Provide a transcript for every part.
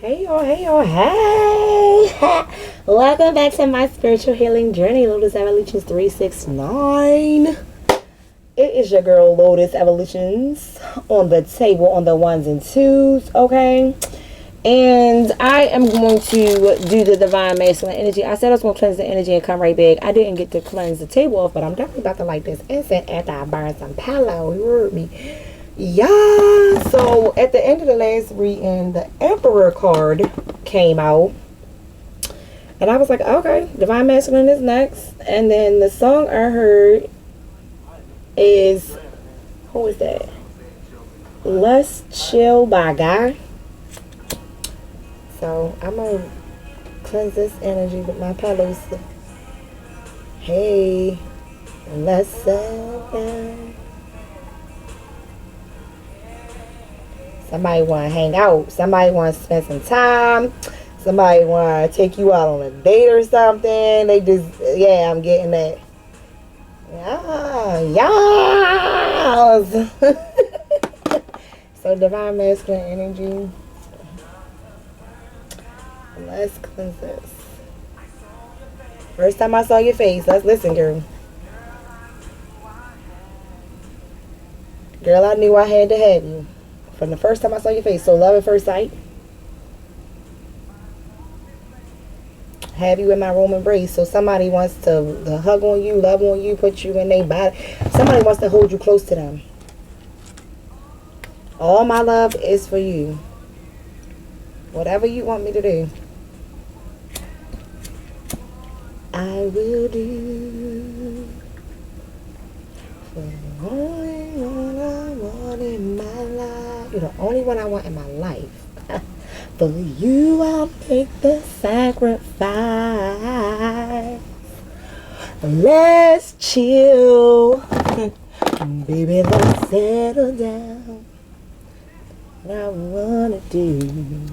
Hey y'all, hey y'all, hey! Welcome back to my spiritual healing journey, Lotus Evolutions 369. It is your girl Lotus Evolutions on the table on the ones and twos, okay? And I am going to do the divine masculine energy. I said I was going to cleanse the energy and come right back. I didn't get to cleanse the table off, but I'm definitely about to light this incense after I burn some palo. You heard me? Yeah, so at the end of the last reading, the Emperor card came out. And I was like, okay, Divine Masculine is next. And then the song I heard is, who is that? Let's Chill by Guy. So I'm going to cleanse this energy with my pillows. Hey, let's settle down. Somebody want to hang out. Somebody want to spend some time. Somebody want to take you out on a date or something. They just, yeah, I'm getting that. Yeah, yes. So divine masculine energy. Let's cleanse this. First time I saw your face. Let's listen, girl. Girl, I knew I had to have you. From the first time I saw your face. So love at first sight. Have you in my room embrace. So somebody wants to hug on you, love on you, put you in their body. Somebody wants to hold you close to them. All my love is for you. Whatever you want me to do, I will do. For the only one I want in my life. You're the only one I want in my life. For you, I'll make the sacrifice. Let's chill. Baby, let's settle down. What I wanna do.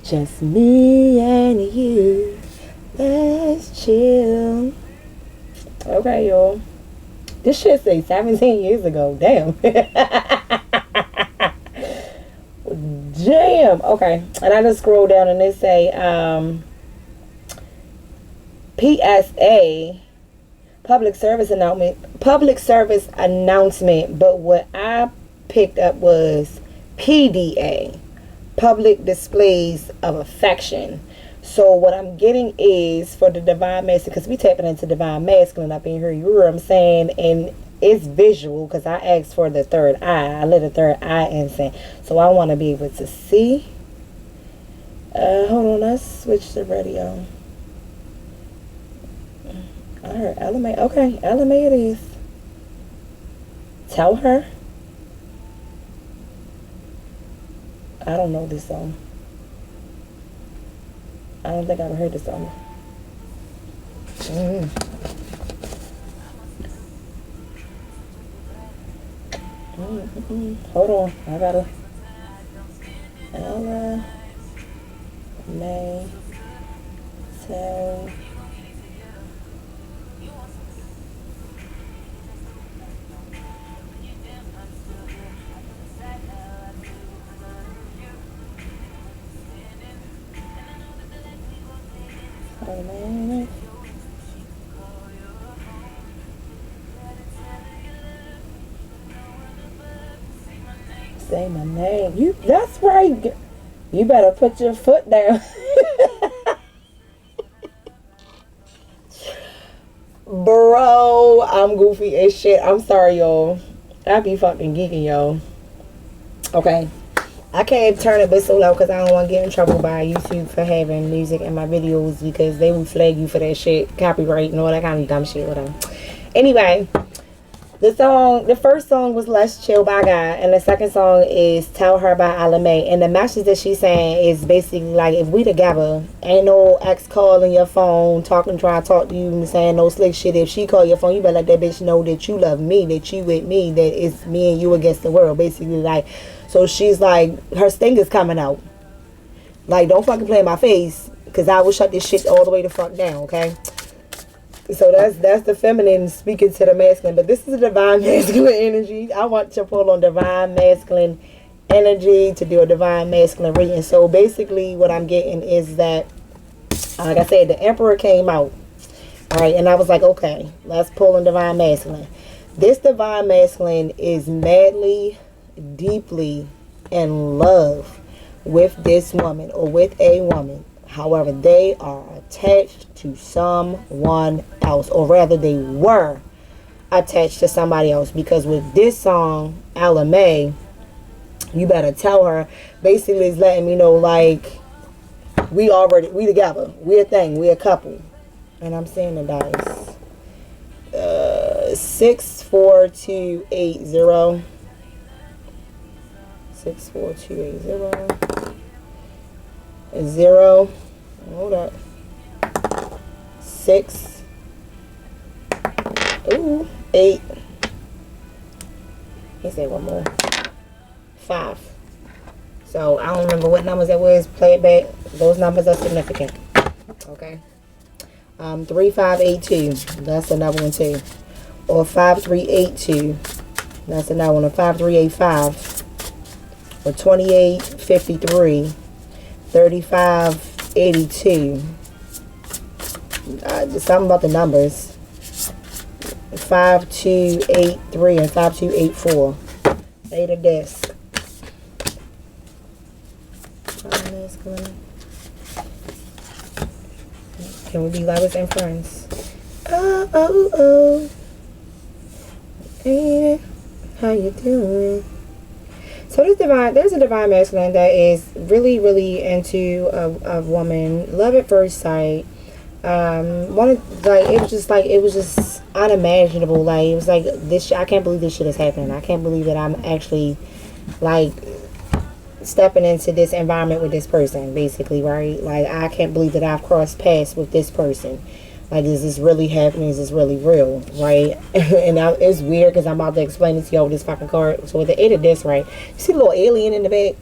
Just me and you. Let's chill. Okay, y'all. This shit say 17 years ago. Damn. Damn. Okay. And I just scroll down and they say, PSA, public service announcement. But what I picked up was PDA, public displays of affection. So what I'm getting is for the divine masculine, because we tapping into divine masculine up in here, you hear what I'm saying, and it's visual because I asked for the third eye. I lit a third eye incense, so I want to be able to see. Hold on, let's switch the radio. I heard LMA. Okay, LMA it is. Tell her. I don't know this song. I don't think I've heard this song. Hold on, I gotta. Ella May tell. Say my name. You. That's right. You better put your foot down. Bro, I'm goofy as shit. I'm sorry, y'all. I be fucking geeking, y'all. Okay. I can't turn it but so loud because I don't want to get in trouble by YouTube for having music in my videos because they will flag you for that shit. Copyright and all that kind of dumb shit. Whatever. Anyway. The first song was Let's Chill by Guy, and the second song is Tell Her by Ella May. And the message that she's saying is basically like, if we together, ain't no ex calling your phone, trying to talk to you and saying no slick shit. If she call your phone, you better let that bitch know that you love me, that you with me, that it's me and you against the world. Basically, like, so she's like, her sting is coming out. Like, don't fucking play in my face, because I will shut this shit all the way the fuck down, okay? So that's the feminine speaking to the masculine. But this is a divine masculine energy. I want to pull on divine masculine energy to do a divine masculine reading. So basically what I'm getting is that, like I said, the Emperor came out. All right, and I was like, okay, let's pull in divine masculine. This divine masculine is madly, deeply in love with this woman or with a woman. However, they are attached to someone else, or rather they were attached to somebody else, because with this song, Alame, you better tell her, basically is letting me know, like, we together, we a thing, we a couple. And I'm seeing the dice. 64280. 64280. 0. Hold up. 6. Ooh. 8. He said one more. 5. So I don't remember what numbers that was. Play it back. Those numbers are significant. Okay. 3582. That's another one too. Or 5382. That's another one. Or 5385. Or 2853. 3582. Just something about the numbers. 5283 and 5284. Eight of disc. Can we be lovers and friends? Oh, oh, oh. Hey, how you doing? So there's a divine masculine that is really, really into a woman. Love at first sight. It was just unimaginable. Like, it was like, this I can't believe this shit is happening. I can't believe that I'm actually, like, stepping into this environment with this person, basically, right? Like, I can't believe that I've crossed paths with this person. Like, is this really happening? Is this really real, right? And it's weird because I'm about to explain it to y'all with this fucking card. So with the 8 of this, right? You see the little alien in the back?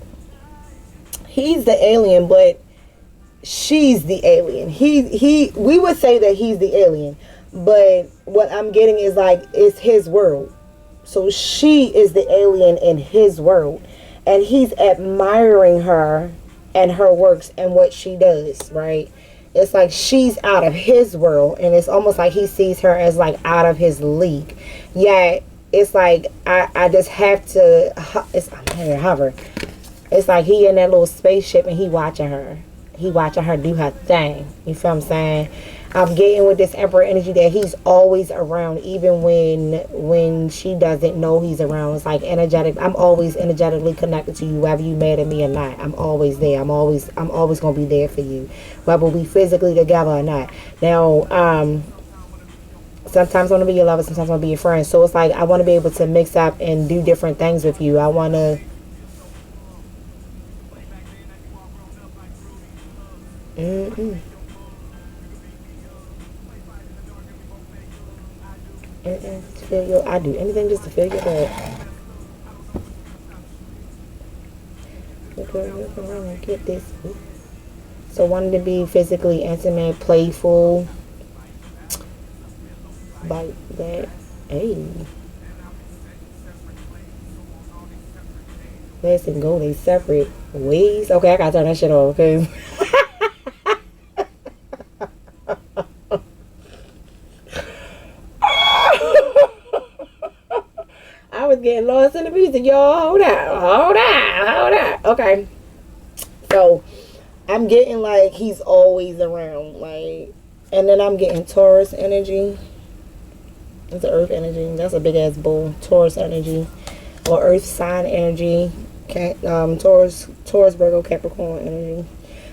He's the alien, but she's the alien. We would say that he's the alien, but what I'm getting is, like, it's his world. So she is the alien in his world. And he's admiring her and her works and what she does, right? It's like she's out of his world, and it's almost like he sees her as, like, out of his league. Yet, it's like, I just have to, I'm here hover. It's like he in that little spaceship and he watching her. He watching her do her thing. You feel what I'm saying? I'm getting with this Emperor energy that he's always around, even when she doesn't know he's around. It's like energetic. I'm always energetically connected to you, whether you mad at me or not. I'm always there. I'm always gonna be there for you, whether we physically together or not. Now, sometimes I want to be your lover, sometimes I want to be your friend. So it's like I want to be able to mix up and do different things with you. I want to. I do anything just to feel your love. Get this. So wanting to be physically intimate, playful, like that. Hey, let's go they separate ways. Okay, I gotta turn that shit off because. Getting lost in the music, y'all. Hold on. Okay. So I'm getting like he's always around, like, and then I'm getting Taurus energy. It's an earth energy. That's a big ass bull. Taurus energy. Or earth sign energy. Taurus, Virgo, Capricorn energy.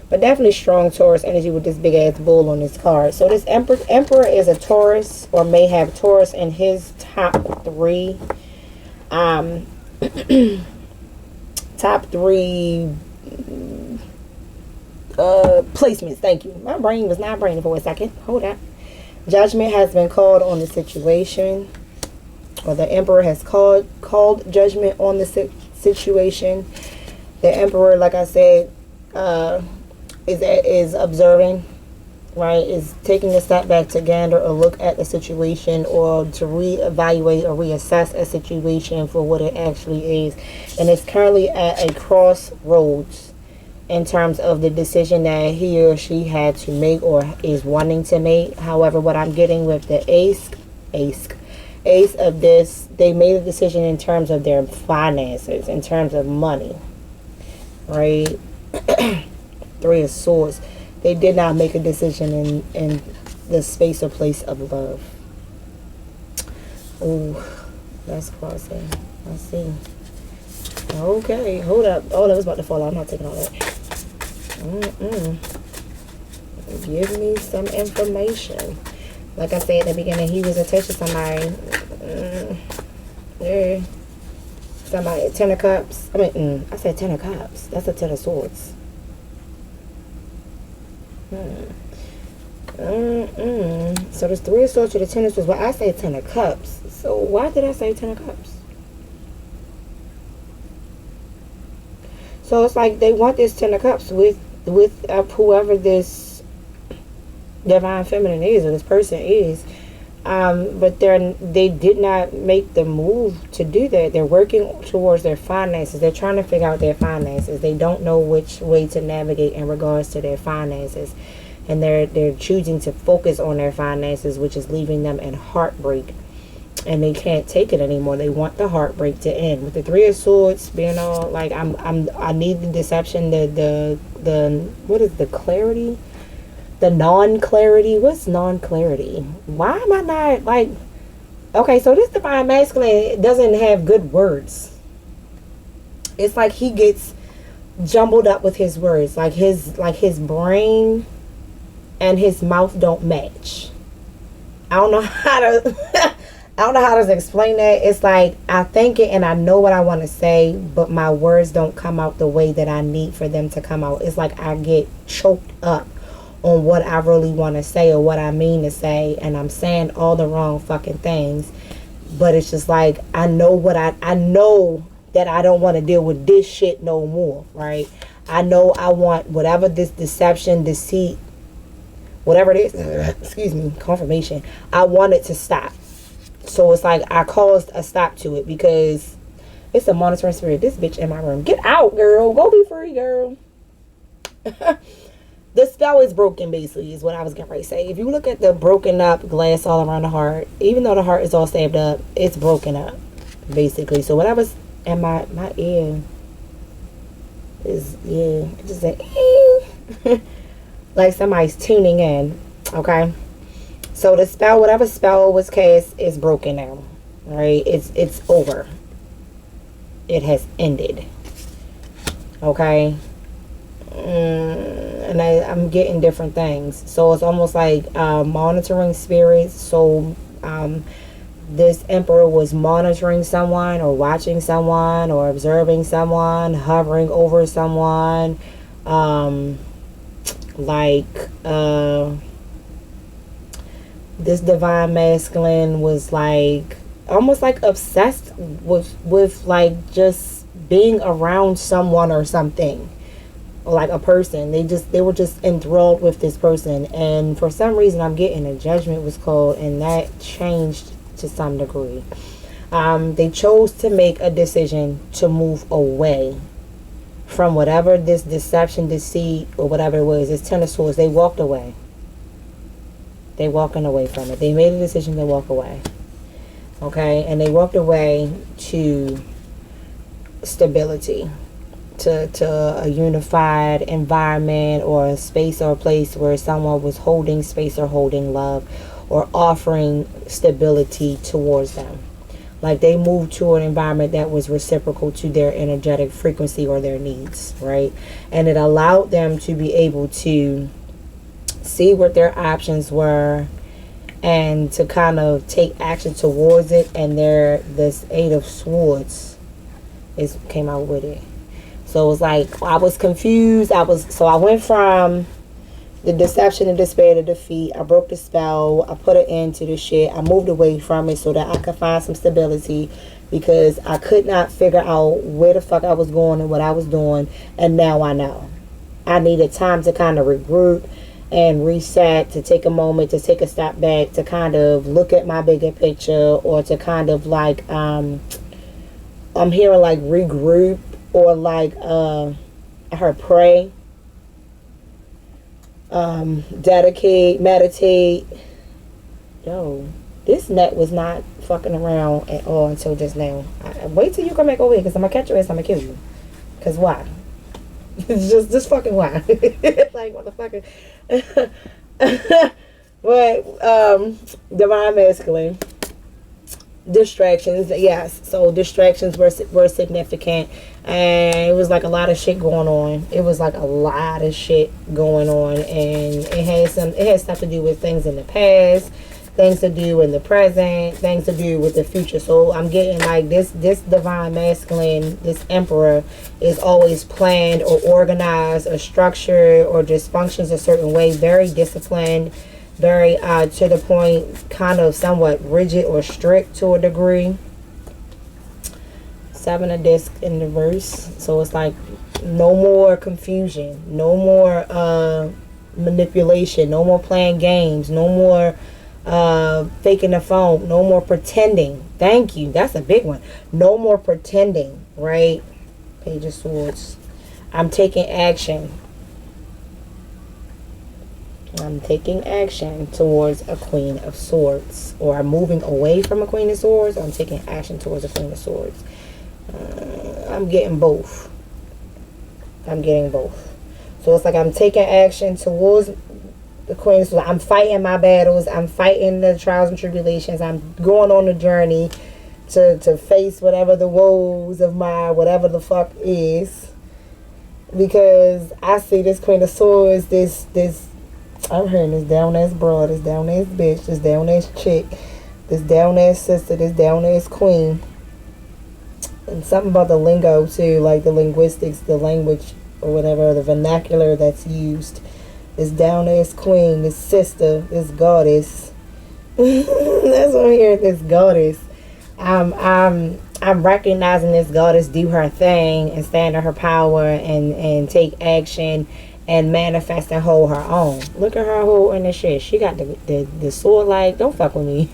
But definitely strong Taurus energy with this big ass bull on this card. So this Emperor is a Taurus, or may have Taurus in his top 3. Top 3 placements. Thank you. My brain was not braining for a second. Hold up. Judgment has been called on the situation, or the Emperor has called judgment on the situation. The Emperor, like I said, is observing right, is taking a step back to gander a look at the situation, or to reevaluate or reassess a situation for what it actually is. And it's currently at a crossroads in terms of the decision that he or she had to make or is wanting to make. However, what I'm getting with the ace of this, they made a decision in terms of their finances, in terms of money, right? Three of Swords. They did not make a decision in the space or place of love. Ooh, that's crossing. Let's see. Okay, hold up. Oh, that was about to fall out. I'm not taking all that. Give me some information. Like I said at the beginning, he was attached to somebody. Yeah. Somebody, 10 of Cups. I said 10 of Cups. That's a 10 of Swords. So there's 3 of Swords to the 10 of Swords. Well, I say 10 of Cups. So why did I say 10 of Cups? So it's like they want this 10 of Cups with whoever this divine feminine is, or this person is. But they did not make the move to do that. They're working towards their finances. They're trying to figure out their finances. They don't know which way to navigate in regards to their finances. And they're choosing to focus on their finances, which is leaving them in heartbreak. And they can't take it anymore. They want the heartbreak to end. With the 3 of Swords being all like, I need the deception, the what is the clarity? The non-clarity. What's non-clarity? Why am I not like, okay, so this divine masculine doesn't have good words. It's like he gets jumbled up with his words. Like his brain and his mouth don't match. I don't know how to I don't know how to explain that. It's like I think it and I know what I want to say, but my words don't come out the way that I need for them to come out. It's like I get choked up on what I really want to say or what I mean to say, and I'm saying all the wrong fucking things. But it's just like I know that I don't want to deal with this shit no more, right? I know I want whatever this deception, deceit, whatever it is, excuse me, confirmation, I want it to stop. So it's like I caused a stop to it because it's a monitoring spirit. This bitch in my room. Get out, girl. Go be free, girl. The spell is broken, basically, is what I was going to say. If you look at the broken up glass all around the heart, even though the heart is all stabbed up, it's broken up, basically. So what I was in my ear is, yeah, just like, like somebody's tuning in, okay? So the spell, whatever spell was cast, is broken now, right? It's over. It has ended, okay? And I'm getting different things. So it's almost like monitoring spirits. So this emperor was monitoring someone or watching someone or observing someone, hovering over someone, this divine masculine was like almost like obsessed with like just being around someone or something, or like a person. They were just enthralled with this person, and for some reason I'm getting a judgment was called, and that changed to some degree. They chose to make a decision to move away from whatever this deception, deceit, or whatever it was. It's 10 of Swords. They walked away. They walking away from it. They made a decision to walk away. Okay? And they walked away to stability, to a unified environment or a space or a place where someone was holding space or holding love or offering stability towards them. Like they moved to an environment that was reciprocal to their energetic frequency or their needs, right? And it allowed them to be able to see what their options were and to kind of take action towards it. And this 8 of Swords came out with it. So it was like I was confused. So I went from the deception and despair to defeat. I broke the spell. I put an end to the shit. I moved away from it so that I could find some stability, because I could not figure out where the fuck I was going and what I was doing. And now I know. I needed time to kind of regroup and reset, to take a moment, to take a step back, to kind of look at my bigger picture, or to kind of like I'm hearing like regroup, or like I heard pray, dedicate, meditate. Yo, this net was not fucking around at all until just now. Wait till you come back over here, because I'm gonna catch your ass, I'm gonna kill you. Because why? just fucking why? Like, motherfucker. But divine masculine, distractions, yes. So distractions were significant, and it was like a lot of shit going on. It was like a lot of shit going on, and it had stuff to do with things in the past, things to do in the present, things to do with the future. So I'm getting like this divine masculine, this emperor, is always planned or organized or structured, or just functions a certain way, very disciplined, very to the point, kind of somewhat rigid or strict to a degree. 7 of disc in the verse. So it's like no more confusion, no more manipulation, no more playing games, no more faking the phone, no more pretending. Thank you, that's a big one. No more pretending, right? Page of Swords. I'm taking action. I'm taking action towards a Queen of Swords, or I'm moving away from a Queen of Swords, or I'm taking action towards a Queen of Swords. I'm getting both. I'm getting both. So it's like I'm taking action towards the Queen of Swords. I'm fighting my battles. I'm fighting the trials and tribulations. I'm going on a journey to face whatever the woes of my whatever the fuck is. Because I see this Queen of Swords, this I'm hearing this down ass broad, this down ass bitch, this down ass chick, this down ass sister, this down ass queen. And something about the lingo too, like the linguistics, the language or whatever, the vernacular that's used. This down ass queen, this sister, this goddess. That's what I'm hearing, this goddess. I'm recognizing this goddess do her thing and stand in her power and take action and manifest and hold her own. Look at her holding the shit. She got the sword, like, don't fuck with me.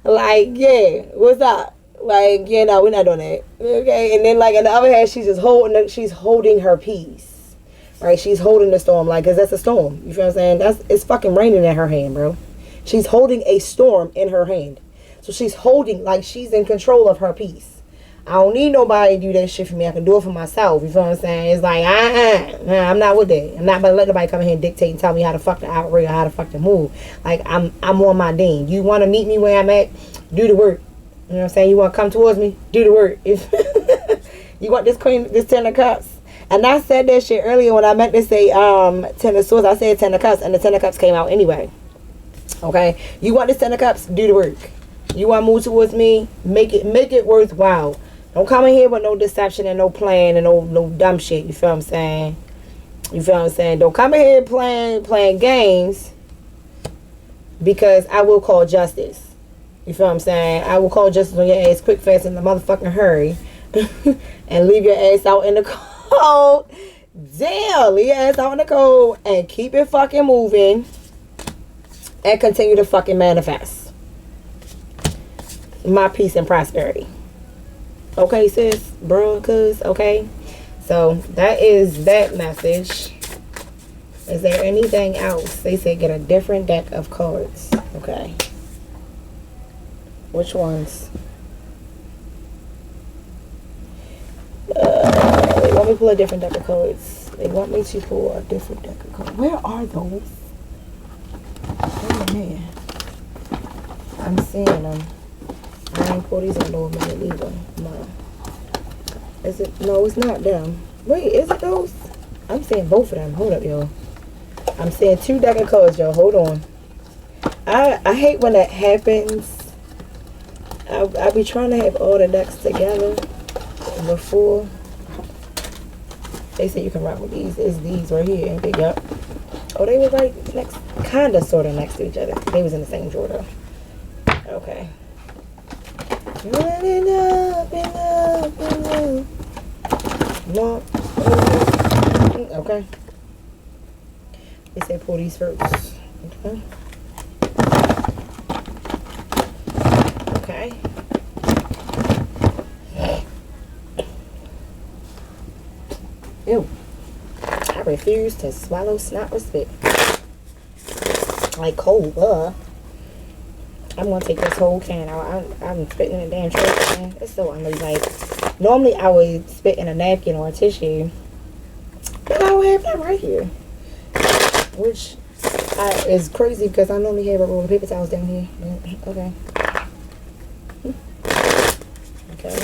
Like, yeah, what's up? Like, you know, we're not doing that. Okay. And then like on the other hand, she's holding her peace. Right? She's holding the storm, like, cause that's a storm. You feel what I'm saying? It's fucking raining in her hand, bro. She's holding a storm in her hand. So she's holding, like, she's in control of her peace. I don't need nobody to do that shit for me. I can do it for myself. You feel what I'm saying? It's like, I'm not with that. I'm not about to let nobody come in here and dictate and tell me how to fucking operate or how to fucking move. Like, I'm on my ding. You want to meet me where I'm at? Do the work. You know what I'm saying? You want to come towards me? Do the work. If you want this queen, this 10 of cups. And I said that shit earlier when I meant to say 10 of swords. I said 10 of cups, and the 10 of cups came out anyway. Okay? You want this 10 of cups? Do the work. You want to move towards me? Make it worthwhile. Don't come in here with no deception and no plan and no dumb shit. You feel what I'm saying? You feel what I'm saying? Don't come in here playing games, because I will call justice. You feel what I'm saying? I will call justice on your ass quick, fast, in the motherfucking hurry. And leave your ass out in the cold. Damn, leave your ass out in the cold and keep it fucking moving and continue to fucking manifest my peace and prosperity. Okay, sis, bro, cuz, okay? So that is that message. Is there anything else? They said get a different deck of cards. Okay. Which ones? They want me to pull a different deck of cards. They want me to pull a different deck of cards. Where are those? Oh, man. I'm seeing them. I ain't pull these in no minute either. No. Is it? No, it's not them. Wait, is it those? I'm seeing both of them. Hold up, y'all. I'm seeing 2 deck of cards, y'all. Hold on. I hate when that happens. I be trying to have all the decks together before. They say you can rock with these. It's these right here, ain't they? Yup. Oh, they were right next, kinda, sorta next to each other. They was in the same drawer though. Okay. Running up and up and up. Okay. They said pull these first. Okay. Okay. Ew. I refuse to swallow, snot, or spit. Like cold, I'm gonna take this whole can out. I'm spitting in a damn trash can. It's so like, normally I would spit in a napkin or a tissue, but I don't have that right here, which is crazy because I normally have a roll of paper towels down here. Okay. Okay.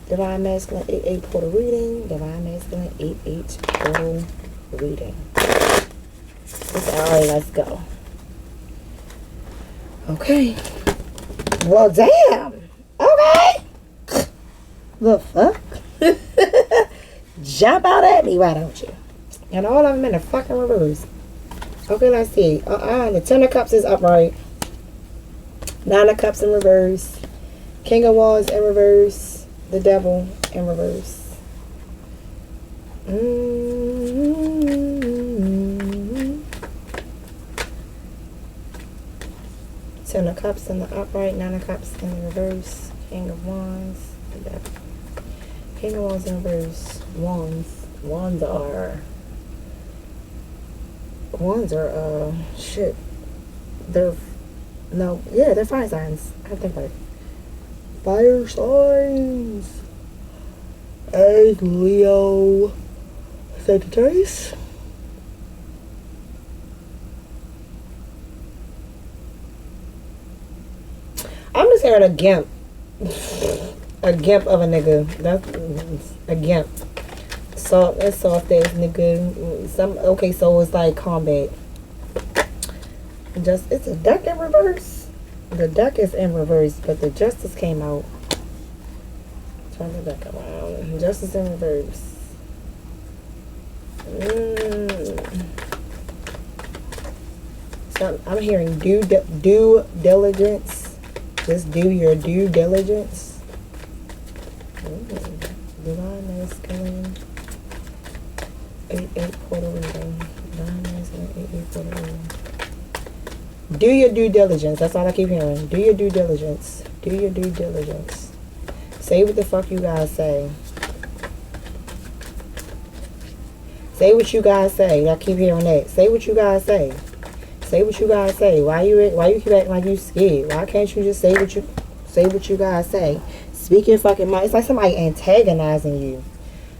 Divine Masculine 8-8 portal reading. Divine Masculine 8-8 portal reading. Alright, let's go. Okay. Well, damn. Okay. The fuck? Jump out at me, why don't you? And all of them in the fucking reverse. Okay, let's see. The Ten of Cups is upright. Nine of Cups in reverse. King of Wands in reverse. The Devil in reverse. Ten of Cups in the upright, Nine of Cups in the reverse, King of Wands, the Devil. King of Wands in reverse. Wands are shit. They're fire signs. I have to think about it. Fire signs. Egg, Leo, Sagittarius. I'm just hearing a gimp. A gimp of a nigga. That's a gimp. That's soft ass nigga. Okay, so it's like combat. It's a deck in reverse. The deck is in reverse, but the Justice came out. Turn the deck around. Justice in reverse. So I'm hearing due diligence. Just do your due diligence. Divine Masculine 8-8 portal reading. Divine Masculine 8-8 portal reading. Do your due diligence. That's all I keep hearing. Do your due diligence. Do your due diligence. Say what the fuck you guys say. Say what you guys say. I keep hearing that. Say what you guys say. Say what you guys say. Why you keep acting like you scared? Why can't you just say what you guys say? Speak your fucking mind. It's like somebody antagonizing you.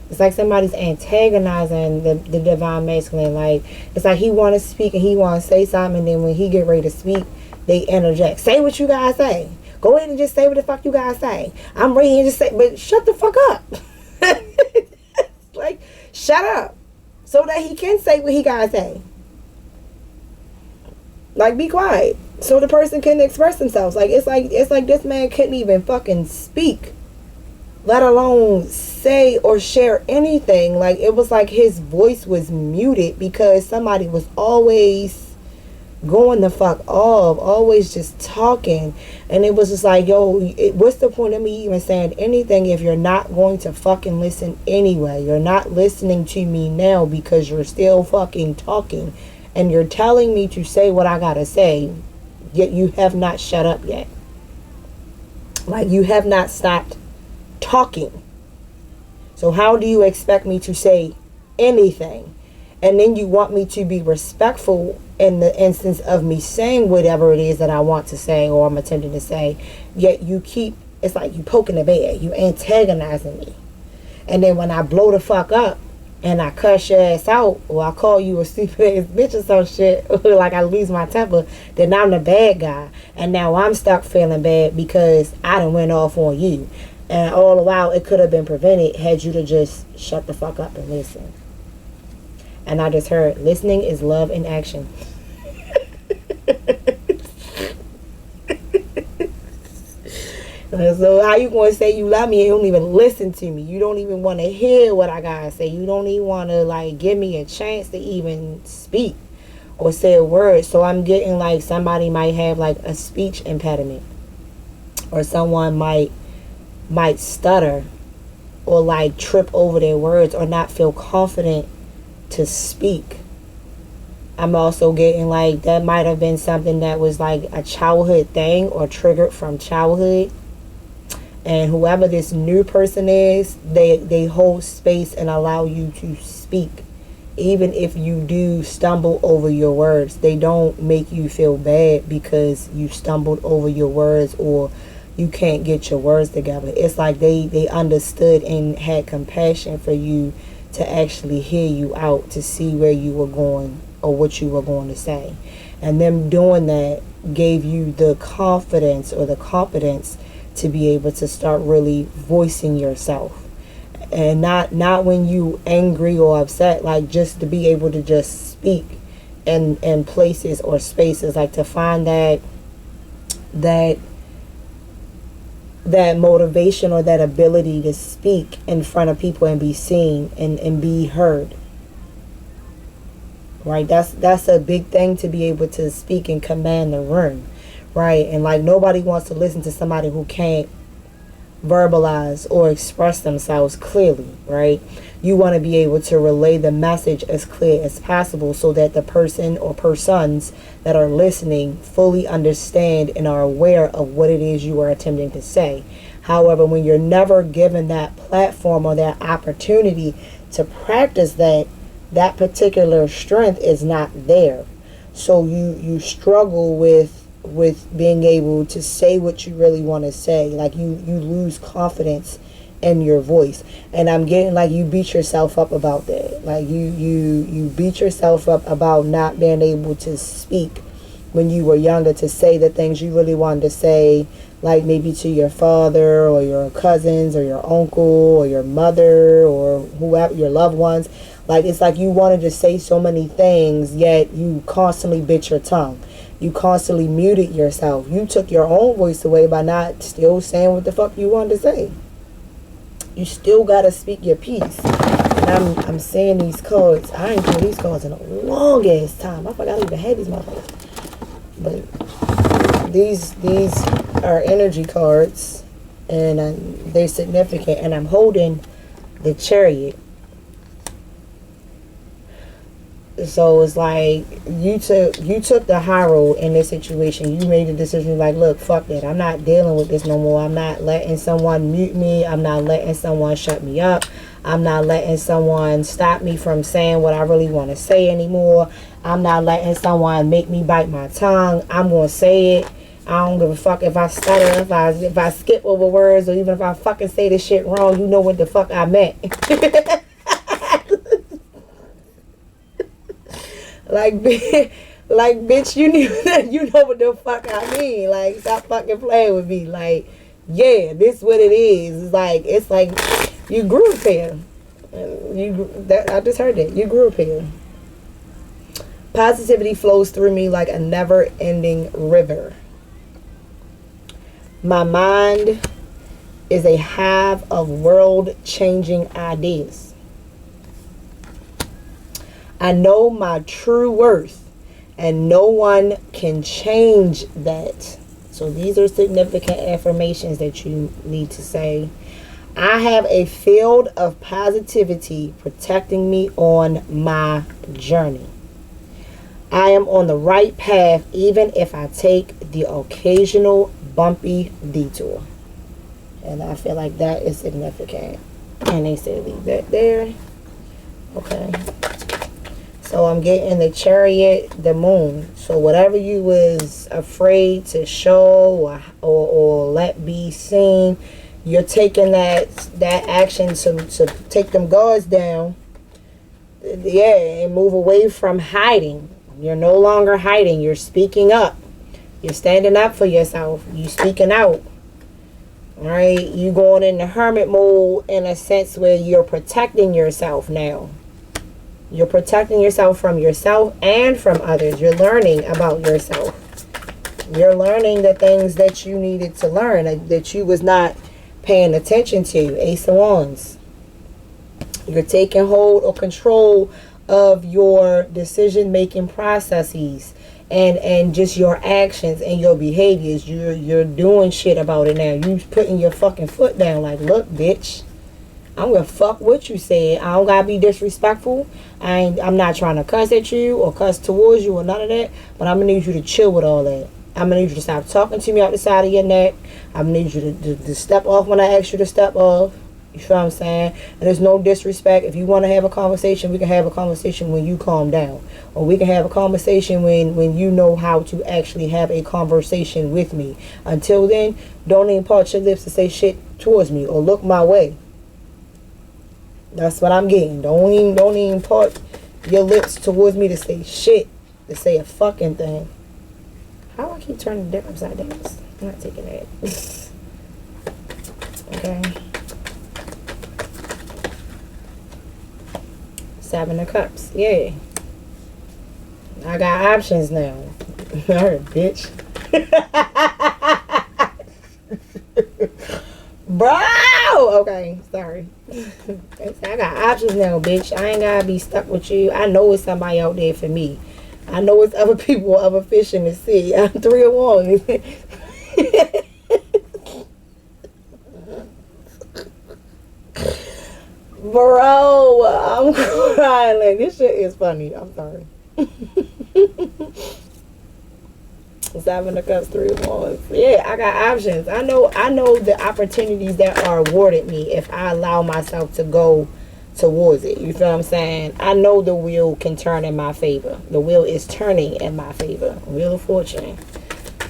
It's like somebody's antagonizing the Divine Masculine. Like, it's like he want to speak and he want to say something, and then when he get ready to speak, they interject. Say what you guys say. Go ahead and just say what the fuck you guys say. I'm ready and just say, but shut the fuck up. Like, shut up. So that he can say what he gotta say. Like, be quiet. So the person can express themselves. Like, it's like this man couldn't even fucking speak, let alone say or share anything. Like, it was like his voice was muted because somebody was always going the fuck off, always just talking. And it was just like, yo, what's the point of me even saying anything if you're not going to fucking listen anyway? You're not listening to me now because you're still fucking talking. And you're telling me to say what I gotta say, yet you have not shut up yet. Like, you have not stopped talking. So how do you expect me to say anything? And then you want me to be respectful in the instance of me saying whatever it is that I want to say or I'm attempting to say, yet you keep, it's like you poking the bear, you antagonizing me. And then when I blow the fuck up, and I cuss your ass out, or I call you a stupid ass bitch or some shit, or like I lose my temper, then I'm the bad guy. And now I'm stuck feeling bad because I done went off on you. And all the while, it could have been prevented had you to just shut the fuck up and listen. And I just heard, listening is love in action. So how you going to say you love me and you don't even listen to me? You don't even want to hear what I got to say. You don't even want to, like, give me a chance to even speak or say a word. So I'm getting like somebody might have like a speech impediment, or someone might stutter or like trip over their words or not feel confident to speak. I'm also getting like that might have been something that was like a childhood thing or triggered from childhood. And whoever this new person is, they hold space and allow you to speak. Even if you do stumble over your words, they don't make you feel bad because you stumbled over your words or you can't get your words together. It's like they understood and had compassion for you to actually hear you out, to see where you were going or what you were going to say. And them doing that gave you the confidence or the competence to be able to start really voicing yourself. And not when you angry or upset, like just to be able to just speak in places or spaces, like to find that motivation or that ability to speak in front of people and be seen and be heard. Right? That's a big thing, to be able to speak and command the room. Right? And like nobody wants to listen to somebody who can't verbalize or express themselves clearly, right? You want to be able to relay the message as clear as possible so that the person or persons that are listening fully understand and are aware of what it is you are attempting to say. However, when you're never given that platform or that opportunity to practice that particular strength is not there. So you struggle with being able to say what you really want to say. Like you lose confidence in your voice. And I'm getting like you beat yourself up about that. Like you beat yourself up about not being able to speak when you were younger, to say the things you really wanted to say, like maybe to your father or your cousins or your uncle or your mother or whoever, your loved ones. Like it's like you wanted to say so many things, yet you constantly bit your tongue. You constantly muted yourself. You took your own voice away by not still saying what the fuck you wanted to say. You still gotta speak your piece. And I'm saying these cards. I ain't played these cards in a long ass time. I forgot I even had these motherfuckers. But these are energy cards, and they're significant. And I'm holding the Chariot. So it's like you took the high road in this situation. You made the decision like, look, fuck that. I'm not dealing with this no more. I'm not letting someone mute me. I'm not letting someone shut me up. I'm not letting someone stop me from saying what I really want to say anymore. I'm not letting someone make me bite my tongue. I'm going to say it. I don't give a fuck if I stutter, if I skip over words, or even if I fucking say this shit wrong. You know what the fuck I meant. Like, bitch, you know what the fuck I mean. Like, stop fucking playing with me. Like, yeah, this what it is. It's like you grew up here. I just heard that. You grew up here. Positivity flows through me like a never-ending river. My mind is a hive of world-changing ideas. I know my true worth, and no one can change that. So these are significant affirmations that you need to say. I have a field of positivity protecting me on my journey. I am on the right path even if I take the occasional bumpy detour. And I feel like that is significant. And they say leave that there. Okay. So I'm getting the Chariot, the Moon. So whatever you was afraid to show or let be seen, you're taking that action to take them guards down. Yeah, and move away from hiding. You're no longer hiding. You're speaking up. You're standing up for yourself. You speaking out. All right? You going in the hermit mode in a sense where you're protecting yourself now. You're protecting yourself from yourself and from others. You're learning about yourself. You're learning the things that you needed to learn, that you was not paying attention to. Ace of Wands. You're taking hold or control of your decision-making processes and just your actions and your behaviors. You're doing shit about it now. You putting your fucking foot down like, look, bitch, I'm gonna fuck what you said. I don't gotta be disrespectful. I'm not trying to cuss at you or cuss towards you or none of that. But I'm gonna need you to chill with all that. I'm gonna need you to stop talking to me out the side of your neck. I'm gonna need you to step off when I ask you to step off. You feel what I'm saying? And there's no disrespect. If you want to have a conversation, we can have a conversation when you calm down. Or we can have a conversation when you know how to actually have a conversation with me. Until then, don't even part your lips to say shit towards me or look my way. That's what I'm getting. Don't even part your lips towards me to say shit. To say a fucking thing. How do I keep turning the deck upside down? I'm not taking that. Okay. 7 of Cups. Yeah. I got options now. Alright, bitch. Bro! Okay, sorry. I got options now, bitch. I ain't gotta be stuck with you. I know it's somebody out there for me. I know it's other people, other fish in the sea. I'm 3 of Wands. Bro, I'm crying. Like, this shit is funny. I'm sorry. 7 of Cups, 3 of Wands. Yeah, I got options. I know the opportunities that are awarded me if I allow myself to go towards it. You feel what I'm saying? I know the wheel can turn in my favor. The wheel is turning in my favor. Wheel of Fortune.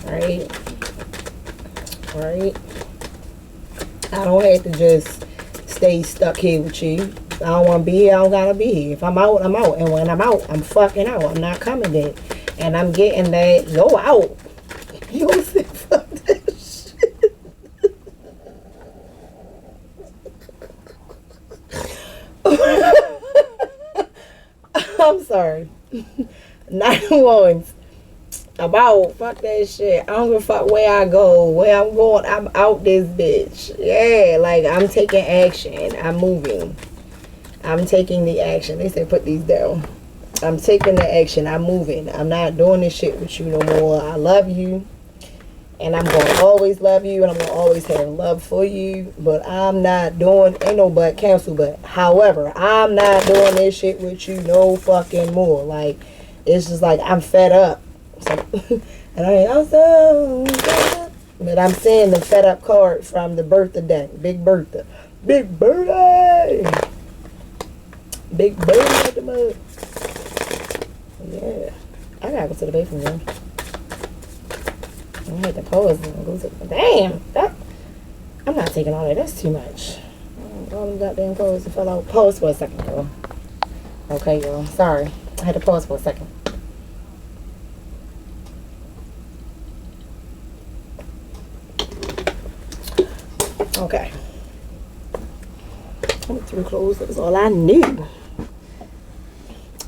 Right? Right? I don't have to just stay stuck here with you. I don't want to be here. I don't gotta be here. If I'm out, I'm out. And when I'm out, I'm fucking out. I'm not coming there. And I'm getting that, yo, out. You don't say fuck that shit. I'm sorry. 9 of Wands. I'm out. Fuck that shit. I don't give a fuck where I go, where I'm going. I'm out this bitch. Yeah, like I'm taking action. I'm moving. I'm taking the action. They say put these down. I'm taking the action. I'm moving. I'm not doing this shit with you no more. I love you. And I'm going to always love you. And I'm going to always have love for you. But I'm not doing, ain't no but cancel. But however, I'm not doing this shit with you no fucking more. Like, it's just like I'm fed up. So, and I ain't also fed up. But I'm saying the fed up card from the Bertha deck. Big Bertha. Big Bertha. Big Bertha at the mud. Yeah. I gotta go to the bathroom room. I hate the pose. Damn. I'm not taking all that. That's too much. All them goddamn clothes that fell out. Pause for a second, girl. Okay, y'all. Sorry. I had to pause for a second. Okay. I went through clothes. That was all I knew.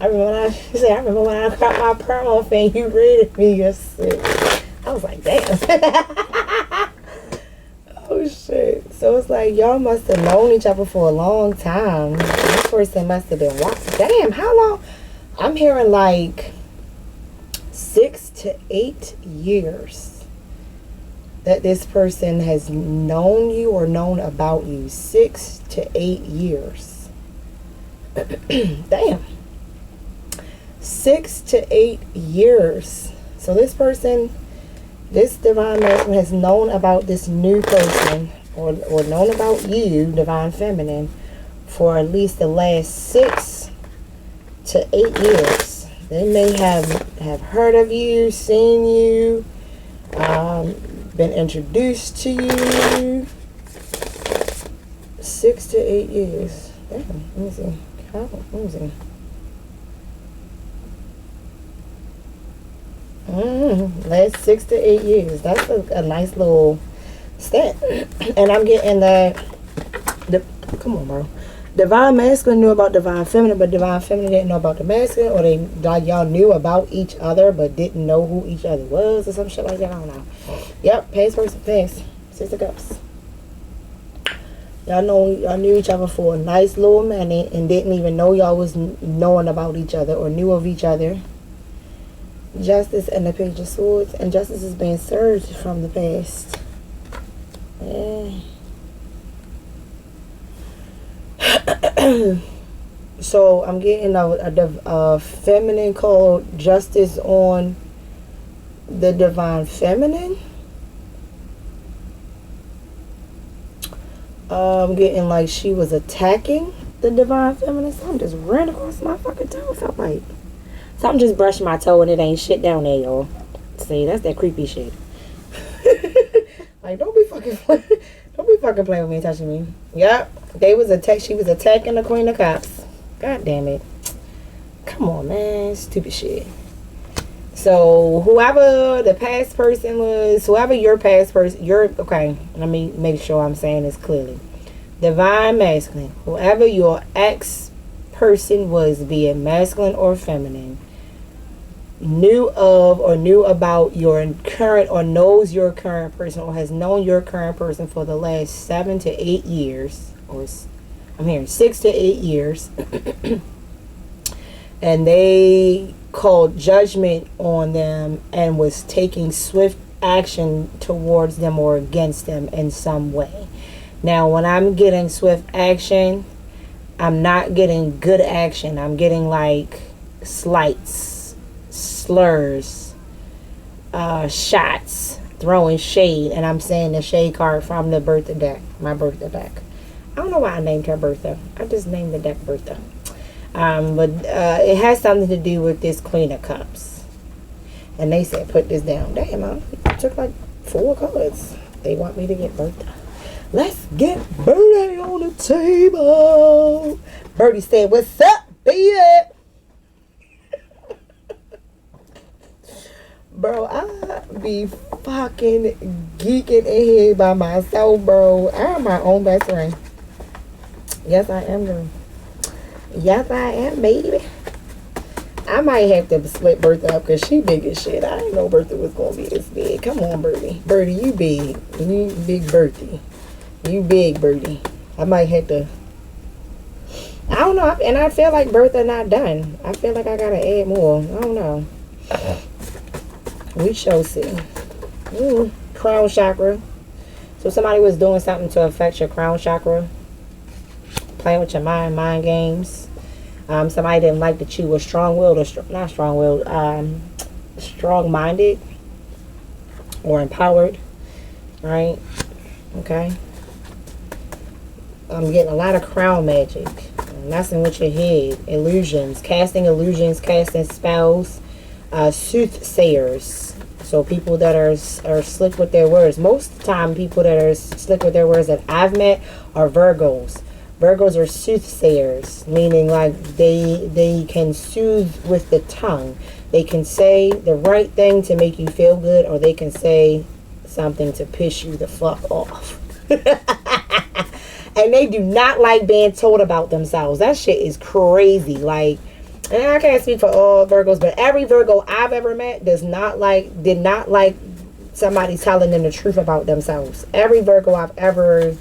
I remember when I got my perm off and you rated me yesterday. I was like, damn. Oh, shit. So it's like, y'all must have known each other for a long time. This person must have been watching. Damn, how long? I'm hearing like 6 to 8 years that this person has known you or known about you. 6 to 8 years. Damn. 6 to 8 years. So this person, this divine masculine, has known about this new person or known about you, divine feminine, for at least the last 6 to 8 years. They may have heard of you, seen you, been introduced to you. 6 to 8 years. Damn, let me see. Let me see. Last 6 to 8 years. That's a nice little stat. And I'm getting that. Come on, bro. Divine masculine knew about divine feminine, but divine feminine didn't know about the masculine, or they like y'all knew about each other but didn't know who each other was, or some shit like that. I don't know. Yep, past person, past. 6 of Cups. Y'all knew each other for a nice little minute and didn't even know y'all was knowing about each other or knew of each other. Justice and the Page of Swords, and justice is being served from the past. Yeah. So I'm getting a feminine called Justice on the Divine Feminine. I'm getting like she was attacking the Divine Feminine. Something just ran across my fucking toe. Felt like something just brushed my toe and it ain't shit down there, y'all. See, that's that creepy shit. Like, don't be fucking playing with me and touching me. Yep, she was attacking the Queen of Cups. God damn it. Come on, man. Stupid shit. So, whoever the past person was, whoever your past person, okay, let me make sure I'm saying this clearly. Divine Masculine, whoever your ex person was, be it masculine or feminine, knew of or knew about your current or knows your current person or has known your current person for the last 7 to 8 years, or I'm hearing 6 to 8 years, and they called judgment on them and was taking swift action towards them or against them in some way. Now, when I'm getting swift action, I'm not getting good action. I'm getting like slights, slurs, shots, throwing shade, and I'm saying the shade card from the Bertha deck, my Bertha deck. I don't know why I named her Bertha. I just named the deck Bertha. But it has something to do with this Queen of Cups. And they said, put this down. Damn, I took like 4 cards. They want me to get Bertha. Let's get Birdie on the table. Birdie said, what's up, baby? Bro, I be fucking geeking in here by myself, bro. I'm my own best friend. Yes, I am, girl. Yes, I am, baby. I might have to split Bertha up because she big as shit. I didn't know Bertha was going to be this big. Come on, Birdie. Birdie, you big. You big Bertie. You big, Birdie. I might have to... I don't know. And I feel like Bertha not done. I feel like I got to add more. I don't know. We shall see. Crown chakra. So somebody was doing something to affect your crown chakra. Playing with your mind games. Somebody didn't like that you were strong-willed or not strong-willed, strong-minded or empowered, right? Okay. I'm getting a lot of crown magic, messing with your head, illusions, casting spells, soothsayers. So people that are slick with their words. Most of the time, people that are slick with their words that I've met are Virgos. Virgos are soothsayers, meaning like they can soothe with the tongue. They can say the right thing to make you feel good, or they can say something to piss you the fuck off. And they do not like being told about themselves. That shit is crazy. Like, and I can't speak for all Virgos, but every Virgo I've ever met did not like somebody telling them the truth about themselves. Every Virgo I've ever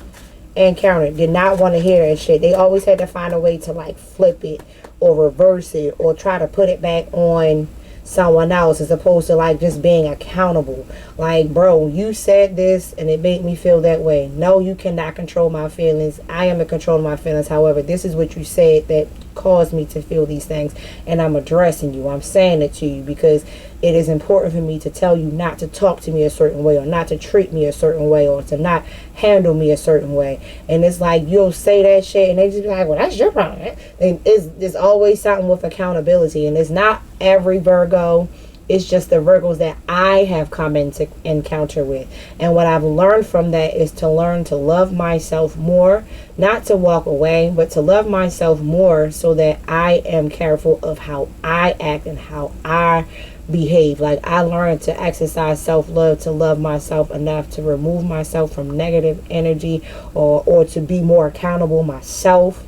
encountered did not want to hear that shit. They always had to find a way to like flip it or reverse it or try to put it back on someone else as opposed to like just being accountable. Like, bro, you said this and it made me feel that way. No, you cannot control my feelings. I am in control of my feelings. However, this is what you said that caused me to feel these things, and I'm addressing you. I'm saying it to you because it is important for me to tell you not to talk to me a certain way, or not to treat me a certain way, or to not handle me a certain way. And it's like you'll say that shit and they just be like, well, that's your problem. And there's always something with accountability, and it's not every Virgo. It's just the Virgos that I have come into encounter with. And what I've learned from that is to learn to love myself more. Not to walk away, but to love myself more so that I am careful of how I act and how I behave. Like, I learned to exercise self-love, to love myself enough to remove myself from negative energy, or to be more accountable myself,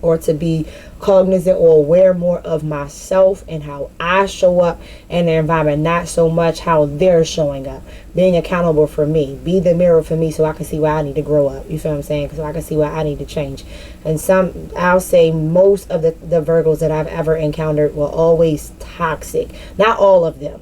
or to be cognizant or aware more of myself and how I show up in the environment, not so much how they're showing up. Being accountable for me. Be the mirror for me so I can see where I need to grow up. You feel what I'm saying? So I can see where I need to change. And I'll say most of the Virgos that I've ever encountered were always toxic. Not all of them.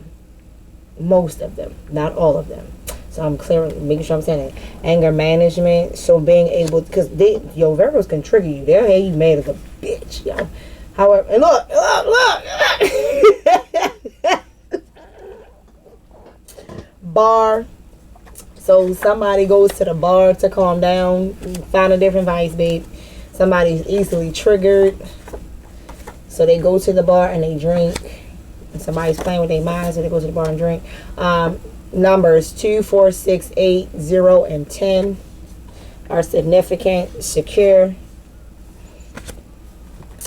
Most of them. Not all of them. So I'm clearing, making sure I'm saying that. Anger management. So being able, because Virgos can trigger you. They'll have you mad as a bitch, yo. However, and look. Bar. So somebody goes to the bar to calm down, find a different vice, babe. Somebody's easily triggered, so they go to the bar and they drink. And somebody's playing with their minds, so they go to the bar and drink. Numbers 2, 4, 6, 8, 0, and 10 are significant, secure.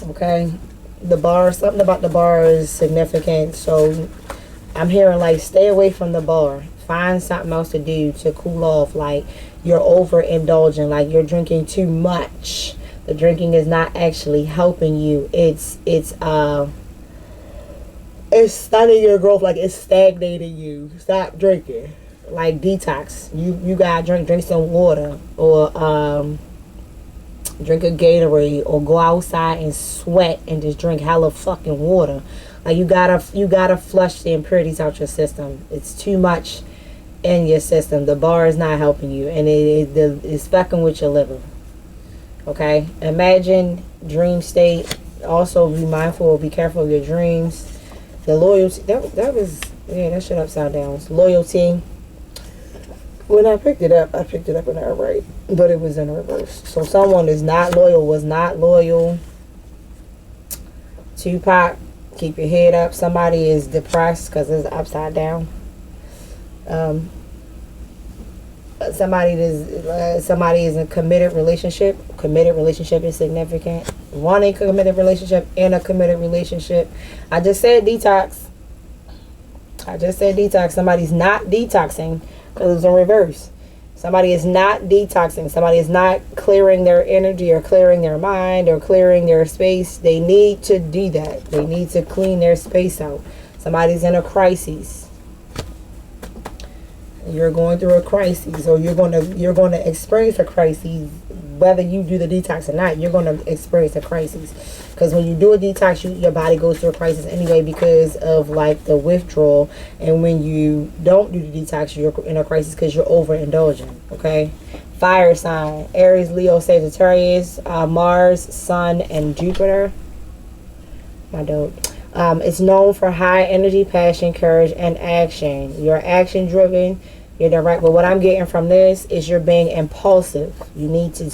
Okay, the bar, something about the bar is significant. So I'm hearing like stay away from the bar. Find something else to do to cool off. Like you're overindulging, like you're drinking too much. The drinking is not actually helping you. It's stunning your growth, like it's stagnating you. Stop drinking. Like detox. You gotta drink some water, or drink a Gatorade, or go outside and sweat and just drink hella fucking water. Like you gotta flush the impurities out your system. It's too much in your system. The bar is not helping you, and it's fucking with your liver. Okay, imagine dream state. Also be mindful, be careful of your dreams. The loyalty, that was, yeah, that shit upside down. It's loyalty. When I picked it up in the right, but it was in reverse. So someone is not loyal, was not loyal. Tupac, keep your head up. Somebody is depressed because it's upside down. Somebody is in a committed relationship. Committed relationship is significant. Wanting a committed relationship and a committed relationship. I just said detox. Somebody's not detoxing because it's in reverse. Somebody is not detoxing. Somebody is not clearing their energy or clearing their mind or clearing their space. They need to do that. They need to clean their space out. Somebody's in a crisis. You're going through a crisis, or you're going to experience a crisis, whether you do the detox or not. You're going to experience a crisis, because when you do a detox, your body goes through a crisis anyway because of like the withdrawal. And when you don't do the detox, you're in a crisis because you're overindulging. Okay, fire sign: Aries, Leo, Sagittarius, Mars, Sun, and Jupiter. My dope. It's known for high energy, passion, courage, and action. You're action driven. You're direct. But what I'm getting from this is you're being impulsive. You need to,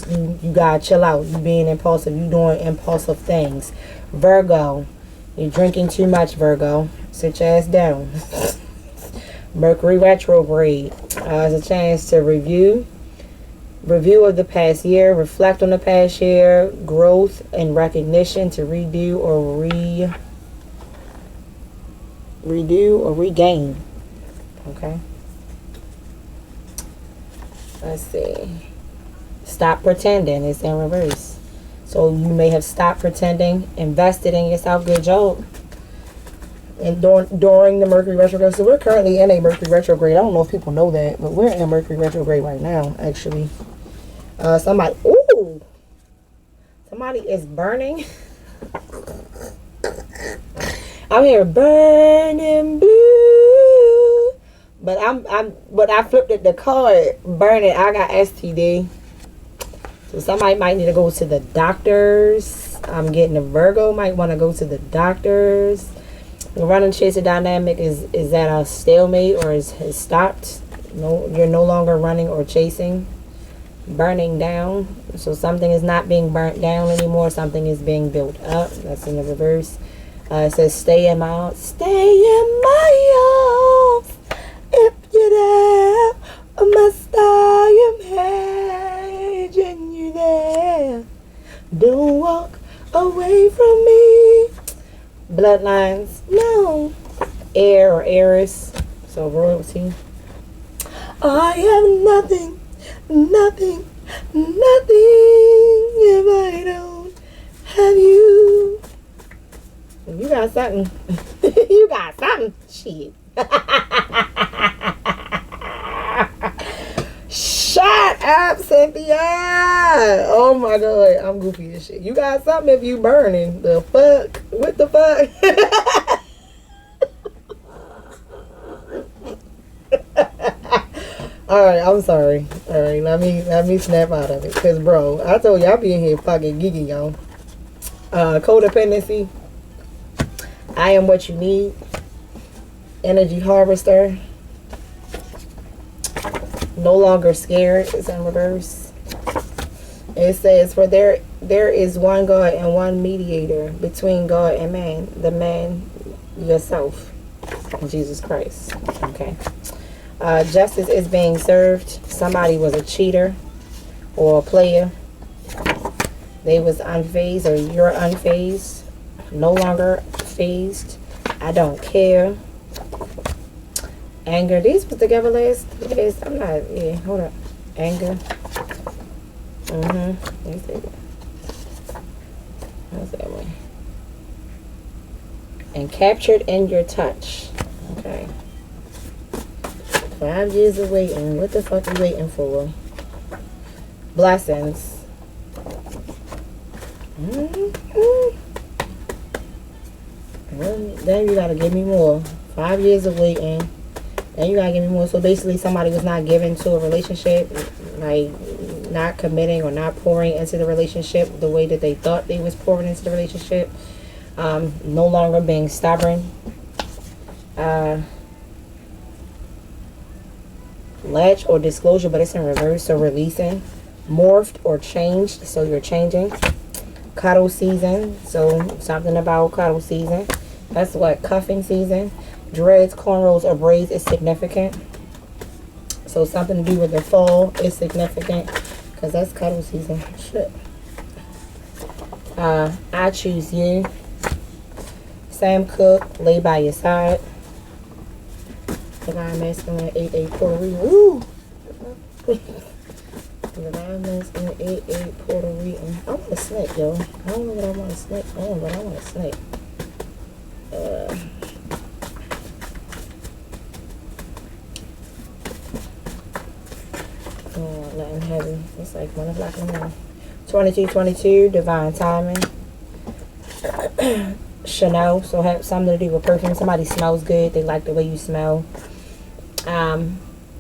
you gotta chill out. You being impulsive. You doing impulsive things. Virgo, you're drinking too much, Virgo. Sit your ass down. Mercury retrograde. It's a chance to review of the past year, reflect on the past year, growth and recognition, to redo or regain. Okay, let's see. Stop pretending. It's in reverse. So you may have stopped pretending, invested in yourself. Good job. And during the Mercury retrograde, so we're currently in a Mercury retrograde. I don't know if people know that, but we're in Mercury retrograde right now, actually. Somebody is burning. I'm here burning blue, but I flipped it, the card burning. I got STD, so somebody might need to go to the doctors. I'm getting a Virgo might want to go to the doctors. The running chaser dynamic is that a stalemate, or has stopped. No, you're no longer running or chasing. Burning down, so something is not being burnt down anymore. Something is being built up. That's in the reverse. It says stay in my arms if you're there. Must I imagine you there? Don't walk away from me. Bloodlines, no. Air or heiress, so royalty. I have nothing if I don't have you. You got something. You got something. Shit. Shut up, Cynthia. Oh my God, I'm goofy as shit. You got something if you burning. The fuck? What the fuck? All right, I'm sorry. All right, let me snap out of it, cause bro, I told you I be in here fucking geeking, y'all. Codependency. I am what you need. Energy harvester. No longer scared is in reverse. It says, for there is one God and one mediator between God and man, the man yourself, Jesus Christ. Okay. Justice is being served. Somebody was a cheater or a player. They was unfazed, or you're unfazed. No longer phased. I don't care. Anger. These was together last. I'm not. Yeah. Hold up. Anger. Let's see. How's that one? And captured in your touch. Okay. 5 years of waiting. What the fuck are you waiting for? Blessings. Well, then you gotta give me more. 5 years of waiting. Then you gotta give me more. So basically, somebody was not given to a relationship, like not committing or not pouring into the relationship the way that they thought they was pouring into the relationship. No longer being stubborn. Latch or disclosure, but it's in reverse. So releasing. Morphed or changed. So you're changing. Cuddle season. So something about cuddle season. That's what? Cuffing season. Dreads, cornrows, or braids is significant. So something to do with the fall is significant, because that's cuddle season. Shit. I choose you. Sam Cooke, lay by your side. Divine Masculine 8-8 Puerto Rican. Woo! Divine Masculine 8-8 Puerto Rican. I want a snake, yo. I don't know what I want a snake on, but I want a snake. Nothing heavy. It's like 1 o'clock in the morning. 2222, divine timing. Chanel, so have something to do with perfume. Somebody smells good. They like the way you smell.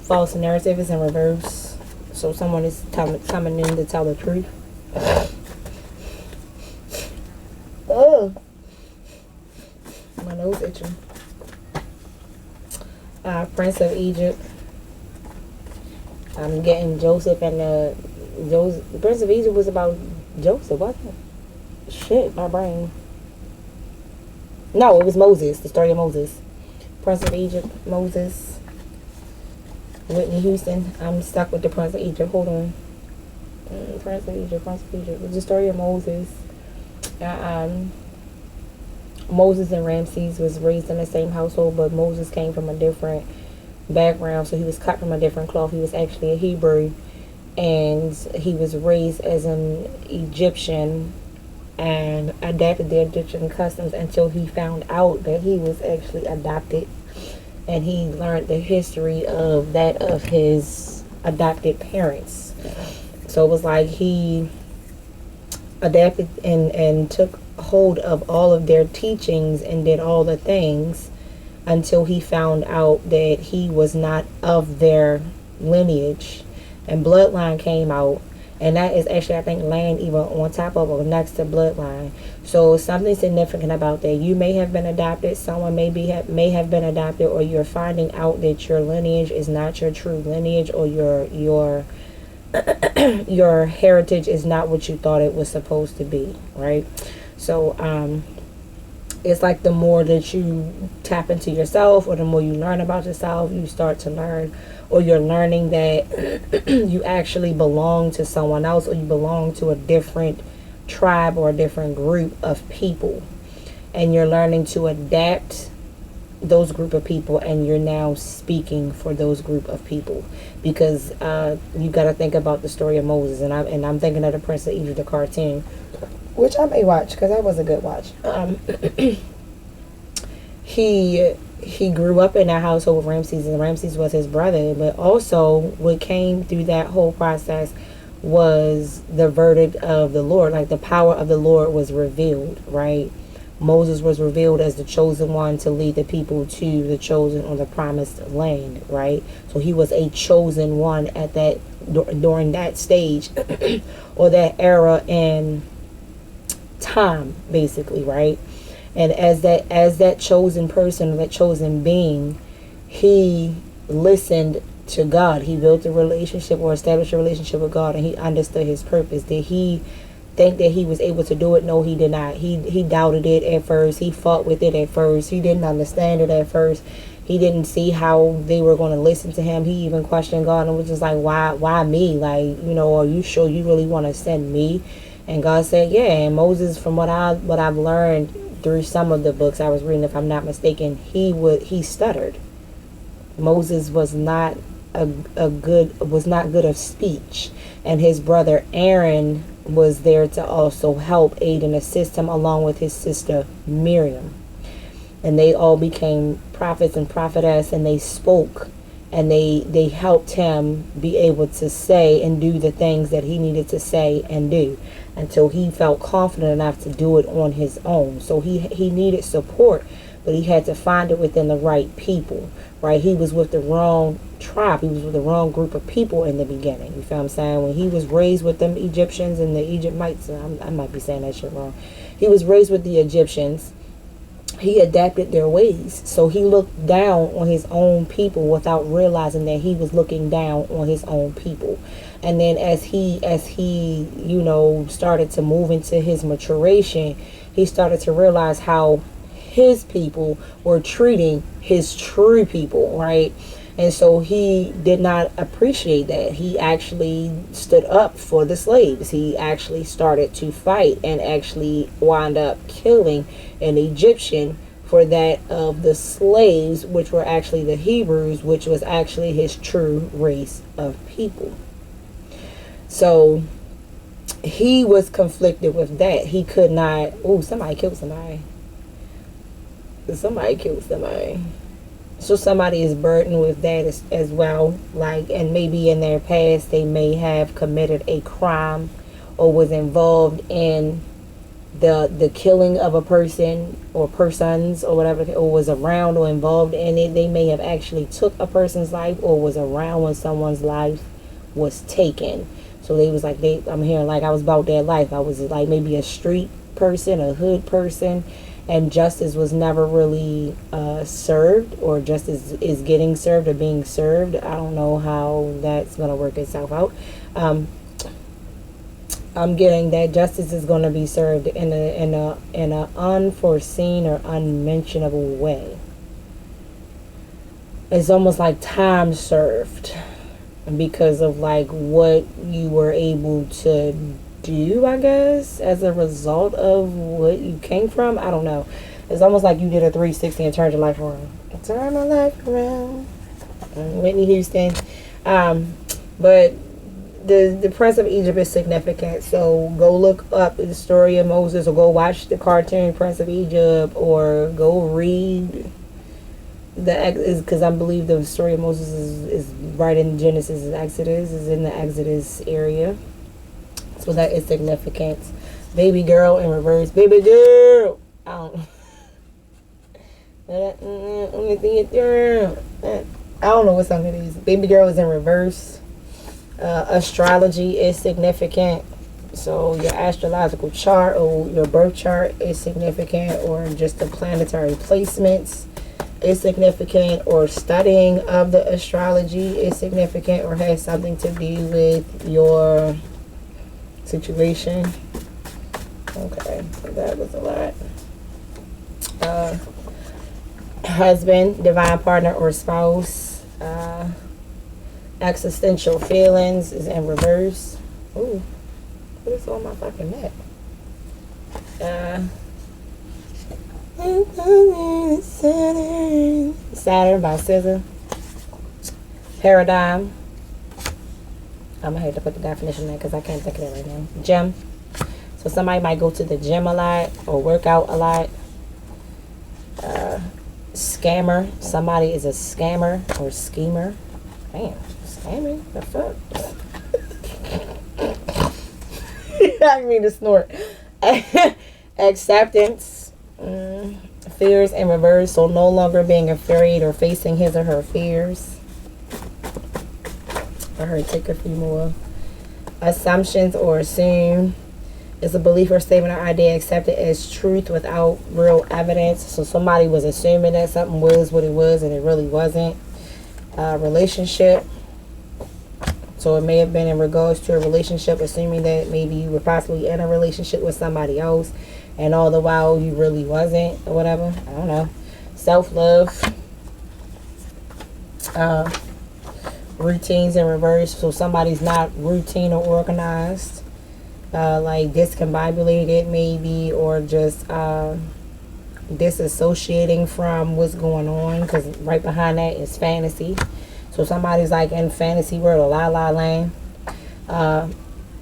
False narrative is in reverse. So someone is coming in to tell the truth. Oh, my nose itching. Prince of Egypt. I'm getting Joseph and the Prince of Egypt was about Joseph, wasn't it? Shit, my brain. No, it was Moses, the story of Moses. Prince of Egypt, Moses. Whitney Houston. I'm stuck with the Prince of Egypt. Hold on. Prince of Egypt. It was the story of Moses. Moses and Ramses was raised in the same household, but Moses came from a different background, so he was cut from a different cloth. He was actually a Hebrew, and he was raised as an Egyptian and adapted the Egyptian customs until he found out that he was actually adopted, and he learned the history of that of his adopted parents. So it was like he adapted and took hold of all of their teachings and did all the things until he found out that he was not of their lineage, and bloodline came out, and that is actually, I think, land even on top of or next to bloodline. So something significant about that. You may have been adopted, someone may have been adopted, or you're finding out that your lineage is not your true lineage, or your your heritage is not what you thought it was supposed to be, right? So it's like the more that you tap into yourself, or the more you learn about yourself, you start to learn, or you're learning that you actually belong to someone else, or you belong to a different tribe or a different group of people, and you're learning to adapt those group of people, and you're now speaking for those group of people, because you got to think about the story of Moses, and I'm thinking of the Prince of Egypt, the cartoon, which I may watch because that was a good watch. He grew up in that household with Ramses, and Ramses was his brother. But also, what came through that whole process was the verdict of the Lord. Like, the power of the Lord was revealed, right? Moses was revealed as the chosen one to lead the people to the chosen or the promised land, right? So he was a chosen one at that during that stage or that era in time, basically, right? And as that chosen person, that chosen being, he listened to God. He built a relationship or established a relationship with God, and he understood his purpose. Did he think that he was able to do it? No, he did not. He doubted it at first. He fought with it at first. He didn't understand it at first. He didn't see how they were going to listen to him. He even questioned God and was just like, why me? Like, you know, are you sure you really want to send me? And God said, yeah. And Moses, from what I've learned through some of the books I was reading, if I'm not mistaken, he stuttered. Moses was not good of speech, and his brother Aaron was there to also help aid and assist him, along with his sister Miriam. And they all became prophets and prophetess, and they spoke, and they helped him be able to say and do the things that he needed to say and do, until he felt confident enough to do it on his own. So he needed support, but he had to find it within the right people, right? He was with the wrong tribe. He was with the wrong group of people in the beginning. You feel what I'm saying? When he was raised with them Egyptians and the Egyptites, I might be saying that shit wrong. He was raised with the Egyptians. He adapted their ways. So he looked down on his own people without realizing that he was looking down on his own people. And then as he, you know, started to move into his maturation, he started to realize how his people were treating his true people, right? And so he did not appreciate that. He actually stood up for the slaves. He actually started to fight and actually wound up killing an Egyptian for that of the slaves, which were actually the Hebrews, which was actually his true race of people. So he was conflicted with that. He could not. Oh, somebody killed somebody. Somebody killed somebody. So somebody is burdened with that as well. Like, and maybe in their past they may have committed a crime or was involved in the killing of a person or persons or whatever, or was around or involved in it. They may have actually took a person's life or was around when someone's life was taken. So they was like, I'm hearing like I was about that life. I was like maybe a street person, a hood person, and justice was never really served, or justice is getting served or being served. I don't know how that's going to work itself out. I'm getting that justice is going to be served in a unforeseen or unmentionable way. It's almost like time served because of like what you were able to do, I guess, as a result of what you came from. I don't know. It's almost like you did a 360 and turned your life around. Turn my life around. Whitney Houston. But the Prince of Egypt is significant. So go look up the story of Moses, or go watch the cartoon Prince of Egypt, or go read because I believe the story of Moses is right in Genesis and Exodus, is in the Exodus area. So that is significant. Baby girl in reverse. Baby girl. I don't know what song it is. Baby girl is in reverse. Astrology is significant. So your astrological chart or your birth chart is significant, or just the planetary placements is significant, or studying of the astrology is significant, or has something to do with your situation. Okay, that was a lot. Husband, divine partner or spouse. Existential feelings is in reverse. Ooh, what is on my fucking neck? Saturn by SZA. Paradigm. I'm gonna have to put the definition in because I can't think of it right now. Gym. So somebody might go to the gym a lot or work out a lot. Scammer. Somebody is a scammer or schemer. Damn, scamming? The fuck? I didn't mean to snort. Acceptance. Fears in reverse, so no longer being afraid or facing his or her fears. I heard take a few more. Assumptions or assume is a belief or statement or idea accepted as truth without real evidence. So somebody was assuming that something was what it was and it really wasn't. Relationship. So it may have been in regards to a relationship, assuming that maybe you were possibly in a relationship with somebody else and all the while you really wasn't or whatever. I don't know. Self-love. Routines in reverse. So somebody's not routine or organized. Like discombobulated maybe, or just disassociating from what's going on, because right behind that is fantasy. So somebody's like in fantasy world or la la land.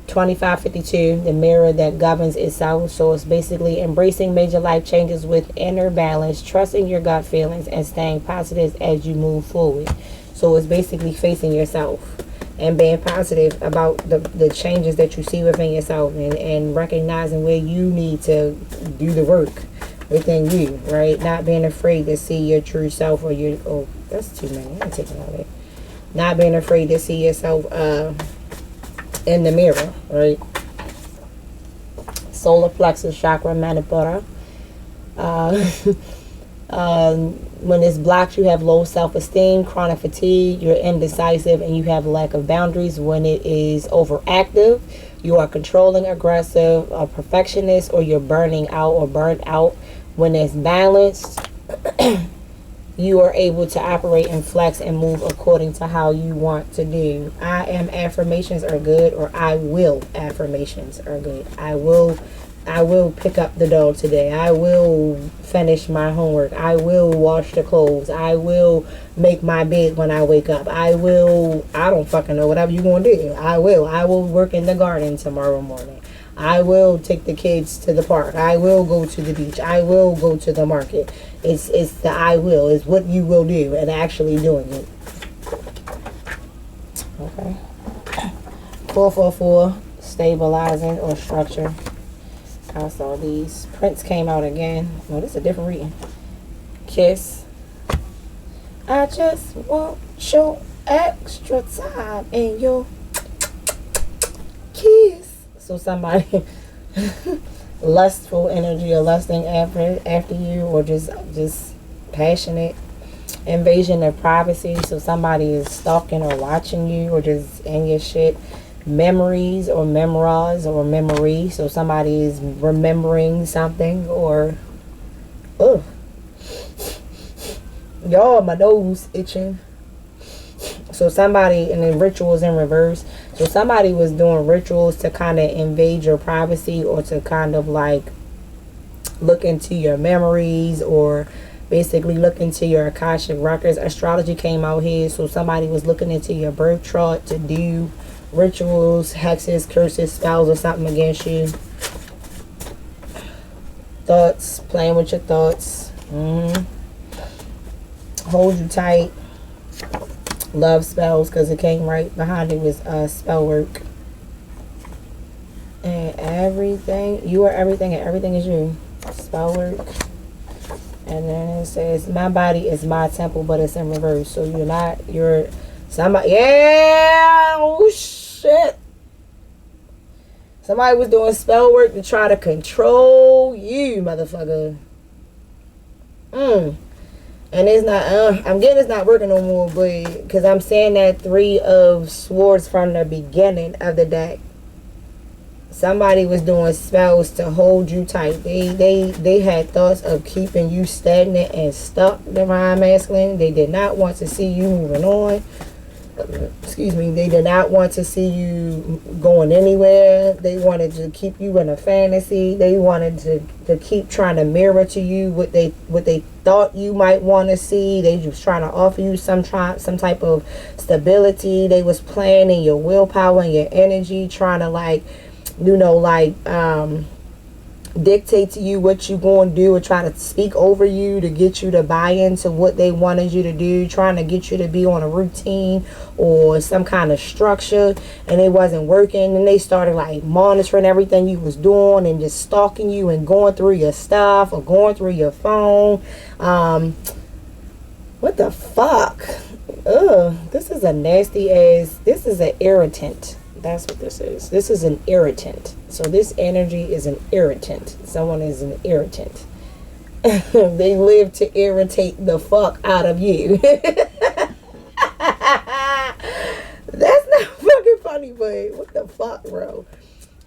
2552, the mirror that governs itself. So it's basically embracing major life changes with inner balance, trusting your gut feelings, and staying positive as you move forward. So it's basically facing yourself and being positive about the changes that you see within yourself, and recognizing where you need to do the work within you, right? Not being afraid to see your true self, or your, oh, that's too many. I'm taking all that. Not being afraid to see yourself in the mirror, right? Solar plexus chakra, Manipura. When it's blocked, you have low self-esteem, chronic fatigue, you're indecisive, and you have a lack of boundaries. When it is overactive, you are controlling, aggressive, a perfectionist, or you're burning out or burnt out. When it's balanced, you are able to operate and flex and move according to how you want to do. I am affirmations are good, or I will affirmations are good. I will pick up the dog today. I will finish my homework. I will wash the clothes. I will make my bed when I wake up. I don't fucking know, whatever you gonna do. I will work in the garden tomorrow morning. I will take the kids to the park. I will go to the beach. I will go to the market. It's the I will. It's what you will do and actually doing it. Okay. 444, stabilizing or structure. I saw these. Prince came out again. Oh, this is a different reading. Kiss. I just want your extra time and your kiss. So somebody lustful energy or lusting after you, or just passionate. Invasion of privacy. So somebody is stalking or watching you, or just in your shit. Memories or memorize or memory. So somebody is remembering something, or y'all, my nose itching. So somebody, and then rituals in reverse. So somebody was doing rituals to kind of invade your privacy, or to kind of like look into your memories, or basically look into your Akashic records. Astrology came out here. So somebody was looking into your birth chart to do rituals, hexes, curses, spells, or something against you. Thoughts, playing with your thoughts. Hold you tight. Love spells, because it came right behind it was spell work. And everything, you are everything and everything is you. Spell work. And then it says, my body is my temple, but it's in reverse. So you're somebody, yeah, oh shit. Somebody was doing spell work to try to control you, motherfucker. And it's not, I'm getting it's not working no more, but, because I'm saying that 3 of Swords from the beginning of the deck. Somebody was doing spells to hold you tight. They had thoughts of keeping you stagnant and stuck, divine masculine. They did not want to see you moving on. Excuse me. They did not want to see you going anywhere. They wanted to keep you in a fantasy. They wanted to keep trying to mirror to you what they thought you might want to see. They was trying to offer you some type of stability. They was playing in your willpower and your energy, trying to dictate to you what you going to do, or try to speak over you to get you to buy into what they wanted you to do, trying to get you to be on a routine or some kind of structure, and it wasn't working. And they started like monitoring everything you was doing and just stalking you and going through your stuff or going through your phone. What the fuck? Ugh, this is a nasty ass, this is an irritant. That's what this is. This is an irritant. So this energy is an irritant. Someone is an irritant. They live to irritate the fuck out of you. That's not fucking funny, but what the fuck, bro?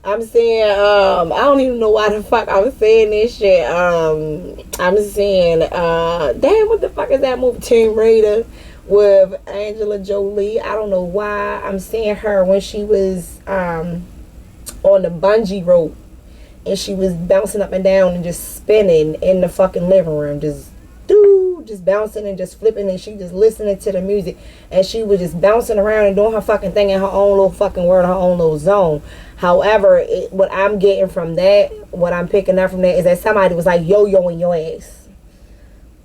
I'm saying, I don't even know why the fuck I was saying this shit. I'm saying, damn, what the fuck is that movie? Tomb Raider with Angela Jolie. I don't know why I'm seeing her when she was on the bungee rope, and she was bouncing up and down and just spinning in the fucking living room, just bouncing and just flipping, and she just listening to the music, and she was just bouncing around and doing her fucking thing in her own little fucking world, her own little zone. However, what I'm getting from that, what I'm picking up from that, is that somebody was like yo-yoing your ass.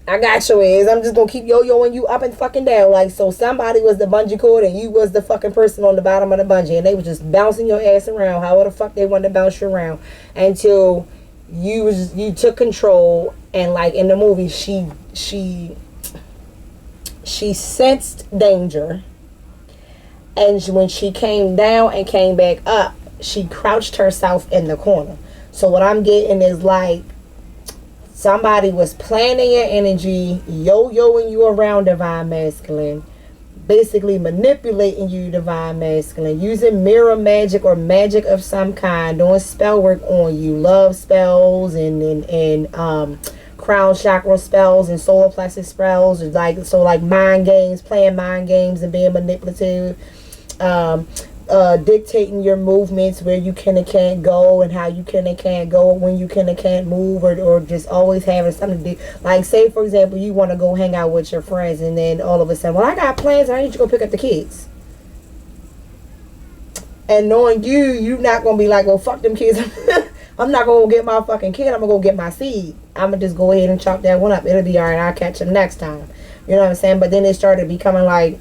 I got your ass. I'm just gonna keep yo-yoing you up and fucking down. Like, so somebody was the bungee cord and you was the fucking person on the bottom of the bungee, and they was just bouncing your ass around however the fuck they wanted to bounce you around until you took control. And like in the movie, she sensed danger, and when she came down and came back up, she crouched herself in the corner. So what I'm getting is like, somebody was planning your energy, yo-yoing you around, Divine Masculine, basically manipulating you, Divine Masculine, using mirror magic or magic of some kind, doing spell work on you, love spells and crown chakra spells and solar plexus spells, like mind games, playing mind games and being manipulative. Dictating your movements, where you can and can't go, and how you can and can't go, when you can and can't move, or just always having something to do. Like, say for example, you want to go hang out with your friends, and then all of a sudden, well, I got plans, I need you to go pick up the kids. And knowing you're not gonna be like, well, fuck them kids. I'm not gonna get my fucking kid, I'm gonna go get my seed. I'm gonna just go ahead and chop that one up. It'll be alright, I'll catch him next time. You know what I'm saying? But then it started becoming like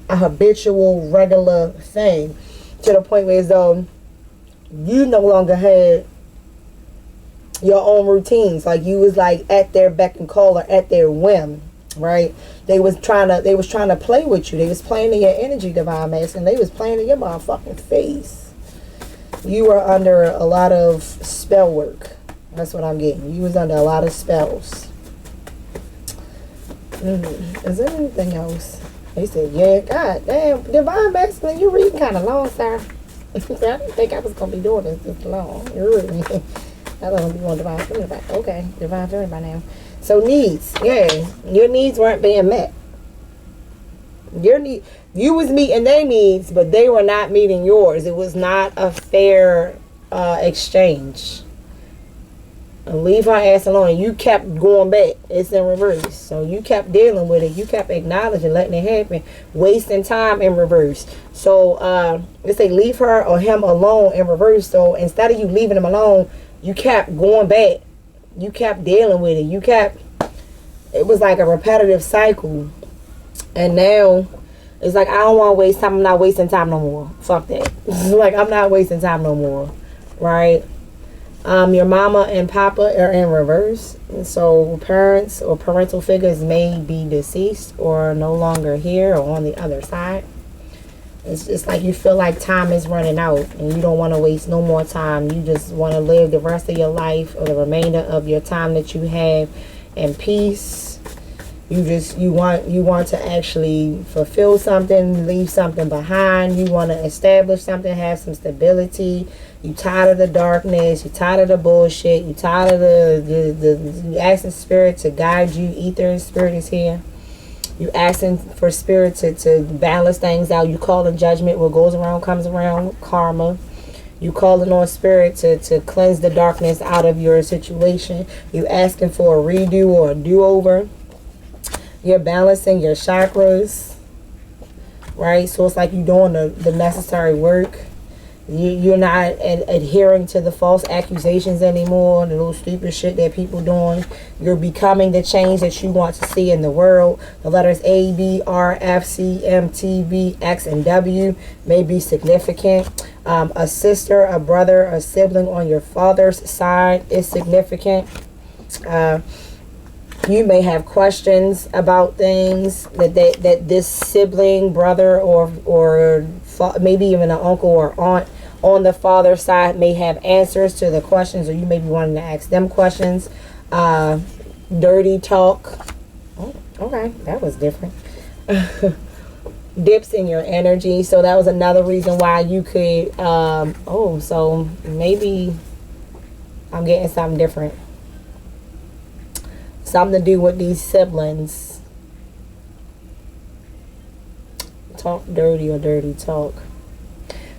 a habitual, regular thing, to the point where as though you no longer had your own routines. Like, you was like at their beck and call, or at their whim, right? They was trying to play with you. They was playing in your energy, Divine Masculine. They was playing in your motherfucking face. You were under a lot of spell work. That's what I'm getting. You was under a lot of spells. Is there anything else? He said, yeah, god damn, Divine Masculine, you're reading kind of long, sir. I didn't think I was going to be doing this long. You're reading. I don't be on Divine Feminine. Okay, Divine Feminine by now. So needs, yeah, your needs weren't being met. You was meeting their needs, but they were not meeting yours. It was not a fair exchange. And leave her ass alone. You kept going back. It's in reverse. So you kept dealing with it. You kept acknowledging, letting it happen, wasting time in reverse. So let's say leave her or him alone in reverse. So instead of you leaving him alone, you kept going back. You kept dealing with it. It was like a repetitive cycle. And now it's like, I don't want to waste time. I'm not wasting time no more. Fuck that. Like, I'm not wasting time no more. Right? Your mama and papa are in reverse, and so parents or parental figures may be deceased or no longer here or on the other side. It's just like you feel like time is running out and you don't want to waste no more time. You just want to live the rest of your life, or the remainder of your time that you have, in peace. You want to actually fulfill something, leave something behind. You want to establish something, have some stability. You tired of the darkness. You tired of the bullshit. You tired of the asking spirit to guide you. Ether and spirit is here. You asking for spirit to balance things out. You calling judgment. What goes around comes around. Karma. You calling on spirit to cleanse the darkness out of your situation. You asking for a redo or a do-over. You're balancing your chakras, right? So it's like you're doing the necessary work. You're not adhering to the false accusations anymore, the little stupid shit that people doing. You're becoming the change that you want to see in the world. The letters A, B, R, F, C, M, T, V, X, and W may be significant. A sister, a brother, a sibling on your father's side is significant. You may have questions about things that this sibling, brother, or maybe even an uncle or aunt on the father's side may have answers to the questions, or you may be wanting to ask them questions. Dirty talk. Oh, okay, that was different. Dips in your energy. So that was another reason why you could, so maybe I'm getting something different. Something to do with these siblings. Talk dirty or dirty talk.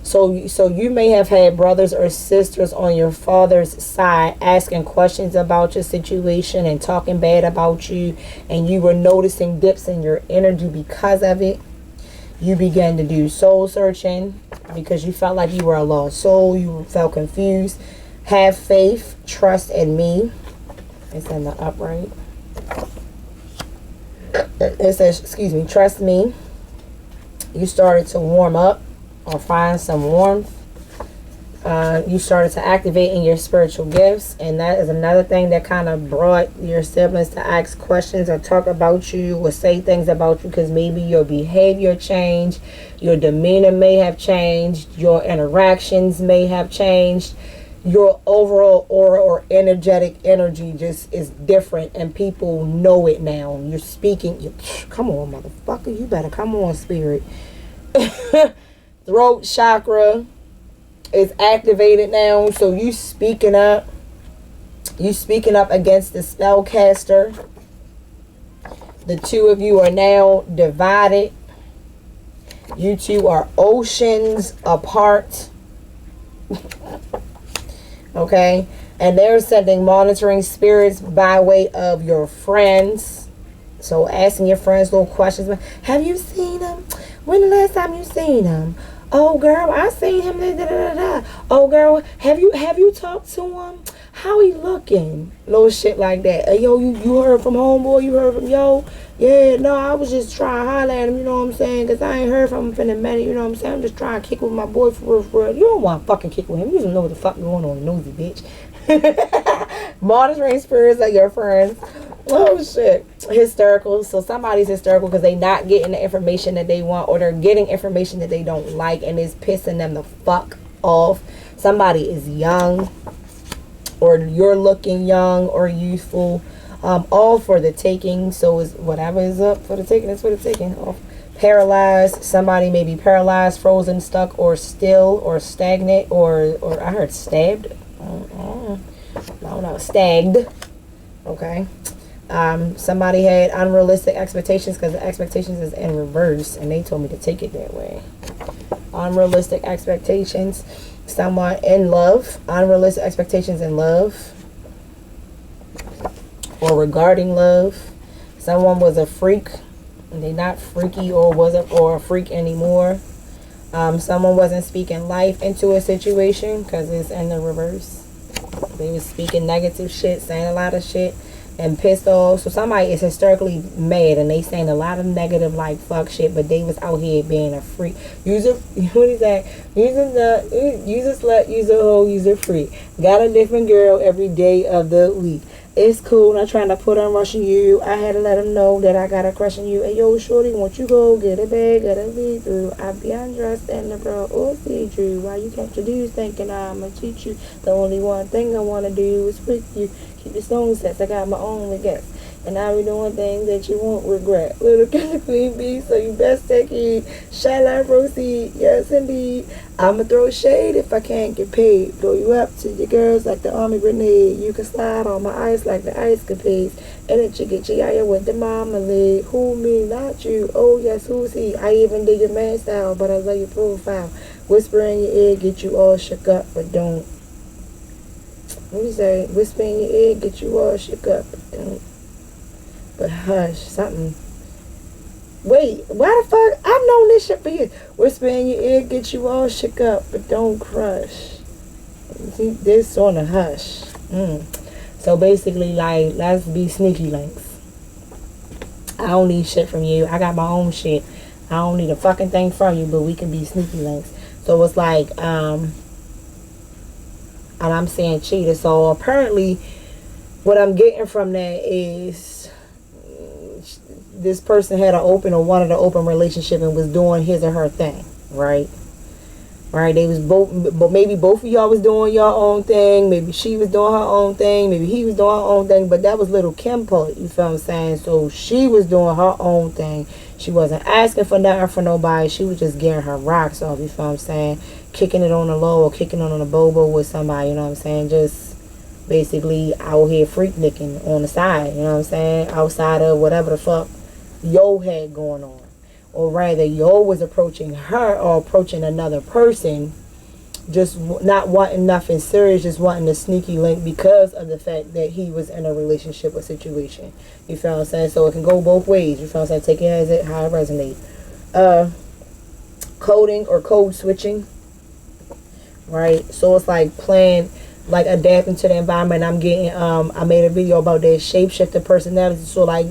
So you may have had brothers or sisters on your father's side asking questions about your situation and talking bad about you, and you were noticing dips in your energy because of it. You began to do soul searching because you felt like you were a lost soul. You felt confused. Have faith, trust in me. It's in the upright. It says, excuse me, trust me. You started to warm up or find some warmth. You started to activate in your spiritual gifts, and that is another thing that kind of brought your siblings to ask questions or talk about you or say things about you, because maybe your behavior changed, your demeanor may have changed, your interactions may have changed, your overall aura or energetic energy just is different, and people know it now. You're speaking, come on motherfucker, you better come on, spirit. Throat chakra is activated now, so you speaking up against the spellcaster. The two of you are now divided. You two are oceans apart. Okay, and they're sending monitoring spirits by way of your friends. So asking your friends little questions. Have you seen him? When the last time you seen him? Oh girl, I seen him. Da, da, da, da. Oh girl, have you talked to him? How he looking? Little shit like that. Hey, yo, you heard from homeboy? You heard from yo? Yeah, no, I was just trying to holler at him, you know what I'm saying? Because I ain't heard from him in a minute, you know what I'm saying? I'm just trying to kick with my boy for real, for real. You don't want to fucking kick with him. You don't know what the fuck going on, nosy bitch. Monitoring spirits are your friends. Oh shit. Hysterical. So somebody's hysterical because they not getting the information that they want, or they're getting information that they don't like, and it's pissing them the fuck off. Somebody is young, or you're looking young or youthful. All for the taking. So is whatever is up for the taking is for the taking. Paralyzed. Somebody may be paralyzed, frozen, stuck, or still, or stagnant, or I heard stabbed. No, stagged. Okay. Somebody had unrealistic expectations because the expectations is in reverse, and they told me to take it that way. Unrealistic expectations. Someone in love. Unrealistic expectations in love, or regarding love. Someone was a freak and they not freaky or a freak anymore. Someone wasn't speaking life into a situation because it's in the reverse. They was speaking negative shit, saying a lot of shit, and pissed off. So somebody is hysterically mad and they saying a lot of negative like fuck shit, but they was out here being a freak. Use a slut, use a hoe, use a freak. Got a different girl every day of the week. It's cool, not trying to put on rushing you. I had to let him know that I got a crush on you. Hey, yo, shorty, won't you go get a bag, gotta be through. I be undressed and the bro or see you. Why you catch your dudes thinking I'ma teach you? The only one thing I wanna do is with you. Keep your stone sets, I got my own regrets. And I be doing things that you won't regret. Little kind of queen bee, so you best take heed. Shall I proceed? Yes, indeed. I'ma throw shade if I can't get paid. Throw you up to your girls like the army grenade. You can slide on my ice like the ice capades. And then you get your yaya with the marmalade. Who, me, not you? Oh, yes, who's he? I even did your man style, but I love your profile. Whisper in your ear, get you all shook up, but don't. What do you say? Whisper in your ear, get you all shook up, but don't. But hush, something. Wait, why the fuck? I've known this shit for years. Whisper in your ear, get you all shook up, but don't crush. Keep this on a hush. So basically, like, let's be sneaky links. I don't need shit from you. I got my own shit. I don't need a fucking thing from you, but we can be sneaky links. So it's like, and I'm saying cheater. So apparently, what I'm getting from that is this person had an open or wanted an open relationship and was doing his or her thing, right? Right? They was both, but maybe both of y'all was doing your own thing. Maybe she was doing her own thing. Maybe he was doing her own thing. But that was little Kim part, you feel what I'm saying? So she was doing her own thing. She wasn't asking for nothing from nobody. She was just getting her rocks off, you feel what I'm saying? Kicking it on the low or kicking it on the bobo with somebody, you know what I'm saying? Just basically out here freak nicking on the side, you know what I'm saying? Outside of whatever the fuck yo had going on. Or rather, yo was approaching her or approaching another person, just not wanting nothing serious, just wanting a sneaky link because of the fact that he was in a relationship or situation. You feel what I'm saying? So it can go both ways. You feel what I'm saying? Take it as it how it resonates. Coding or code switching, right? So it's like playing, like adapting to the environment. I'm getting, I made a video about that shapeshifter personality. So like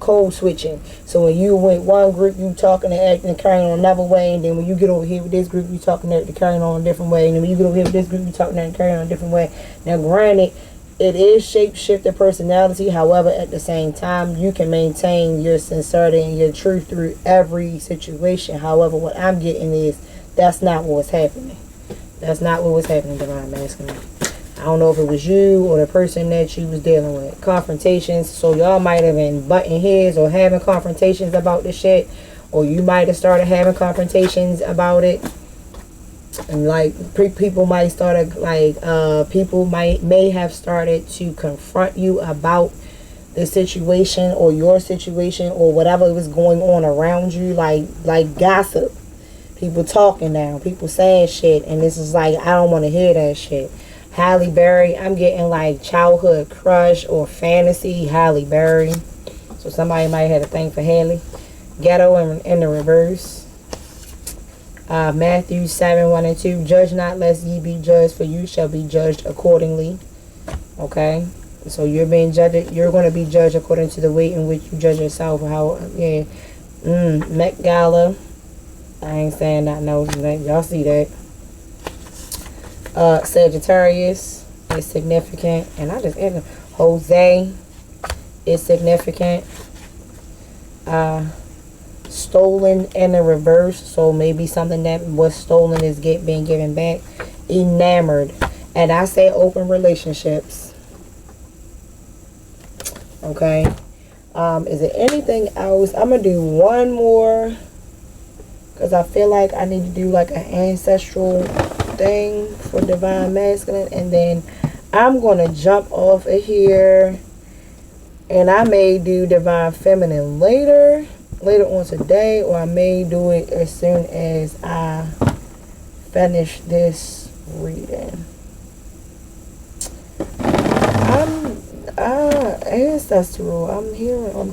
code switching. So when you went one group, you talking and acting and carrying on another way, and then when you get over here with this group, you talking and carrying on a different way, and then when you get over here with this group, you talking and carrying on a different way. Now, granted, it is shapeshifter personality. However, at the same time, you can maintain your sincerity and your truth through every situation. However, what I'm getting is that's not what's happening. That's not what was happening, Divine Masculine. I don't know if it was you or the person that you was dealing with. Confrontations. So y'all might have been butting heads or having confrontations about this shit. Or you might have started having confrontations about it. And like people might start like people may have started to confront you about the situation or your situation or whatever was going on around you, like gossip. People talking now, people saying shit, and this is like, I don't want to hear that shit. Halle Berry, I'm getting like childhood crush or fantasy Halle Berry. So somebody might have a thing for Halle. Ghetto in the reverse. Matthew 7:1-2. Judge not lest ye be judged, for you shall be judged accordingly. Okay? So you're being judged, you're going to be judged according to the way in which you judge yourself. How, yeah. Met Gala. I ain't saying that, no. Y'all see that. Sagittarius is significant. And I just added Jose is significant. Stolen in the reverse. So maybe something that was stolen is being given back. Enamored. And I say open relationships. Okay. Is there anything else? I'm going to do one more. Because I feel like I need to do like an ancestral thing for Divine Masculine. And then I'm going to jump off of here. And I may do Divine Feminine later on today. Or I may do it as soon as I finish this reading. Ancestral. I'm hearing on.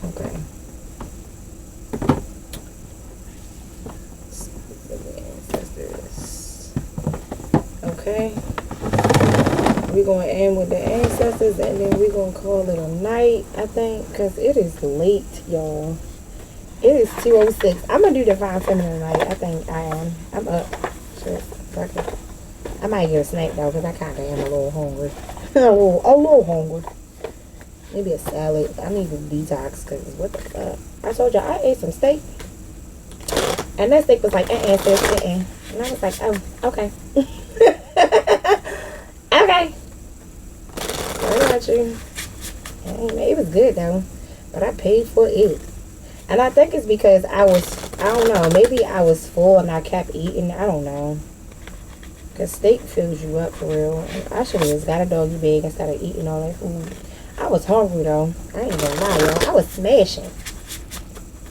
Okay. Okay, we're going to end with the ancestors, and then we're going to call it a night, I think, because it is late, y'all. It is 2:06. I'm going to do Divine Feminine tonight. I think I am. I'm up. Shit, fuck it. I might get a snack, though, because I kind of am a little hungry. a little hungry. Maybe a salad. I need to detox, because what the fuck? I told y'all I ate some steak. And that steak was like, sis, and I was like, oh, okay. Okay. I got you. It was good though, but I paid for it. And I think it's because I don't know, maybe I was full and I kept eating. I don't know. Because steak fills you up for real. I should have just got a doggy bag instead of eating all that food. I was hungry though. I ain't gonna lie, y'all. I was smashing.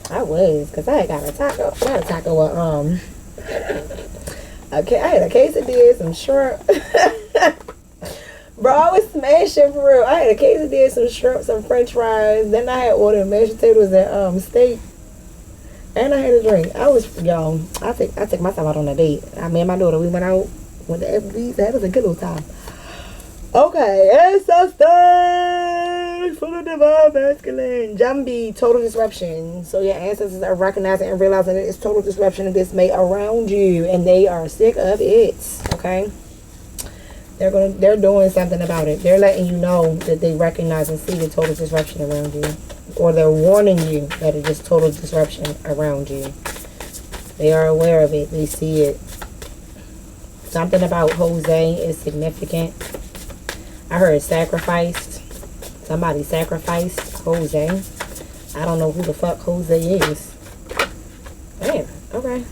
I was, because I had got a taco. Not a taco, okay, I had a quesadilla, some shrimp. Bro, I was smashing for real. I had a quesadilla, some shrimp, some french fries. Then I had ordered mashed potatoes and steak. And I had a drink. Yo, I take myself out on a date. Me and my daughter, we went out, went to Applebee's. That was a good old time. Okay, ancestors for the divine masculine. Jambi, total disruption. So your ancestors are recognizing and realizing that it's total disruption and dismay around you, and they are sick of it. Okay, they're doing something about it. They're letting you know that they recognize and see the total disruption around you, or they're warning you that it is total disruption around you. They are aware of it. They see it. Something about Jose is significant. I heard sacrificed. Somebody sacrificed Jose. I don't know who the fuck Jose is. Man, okay.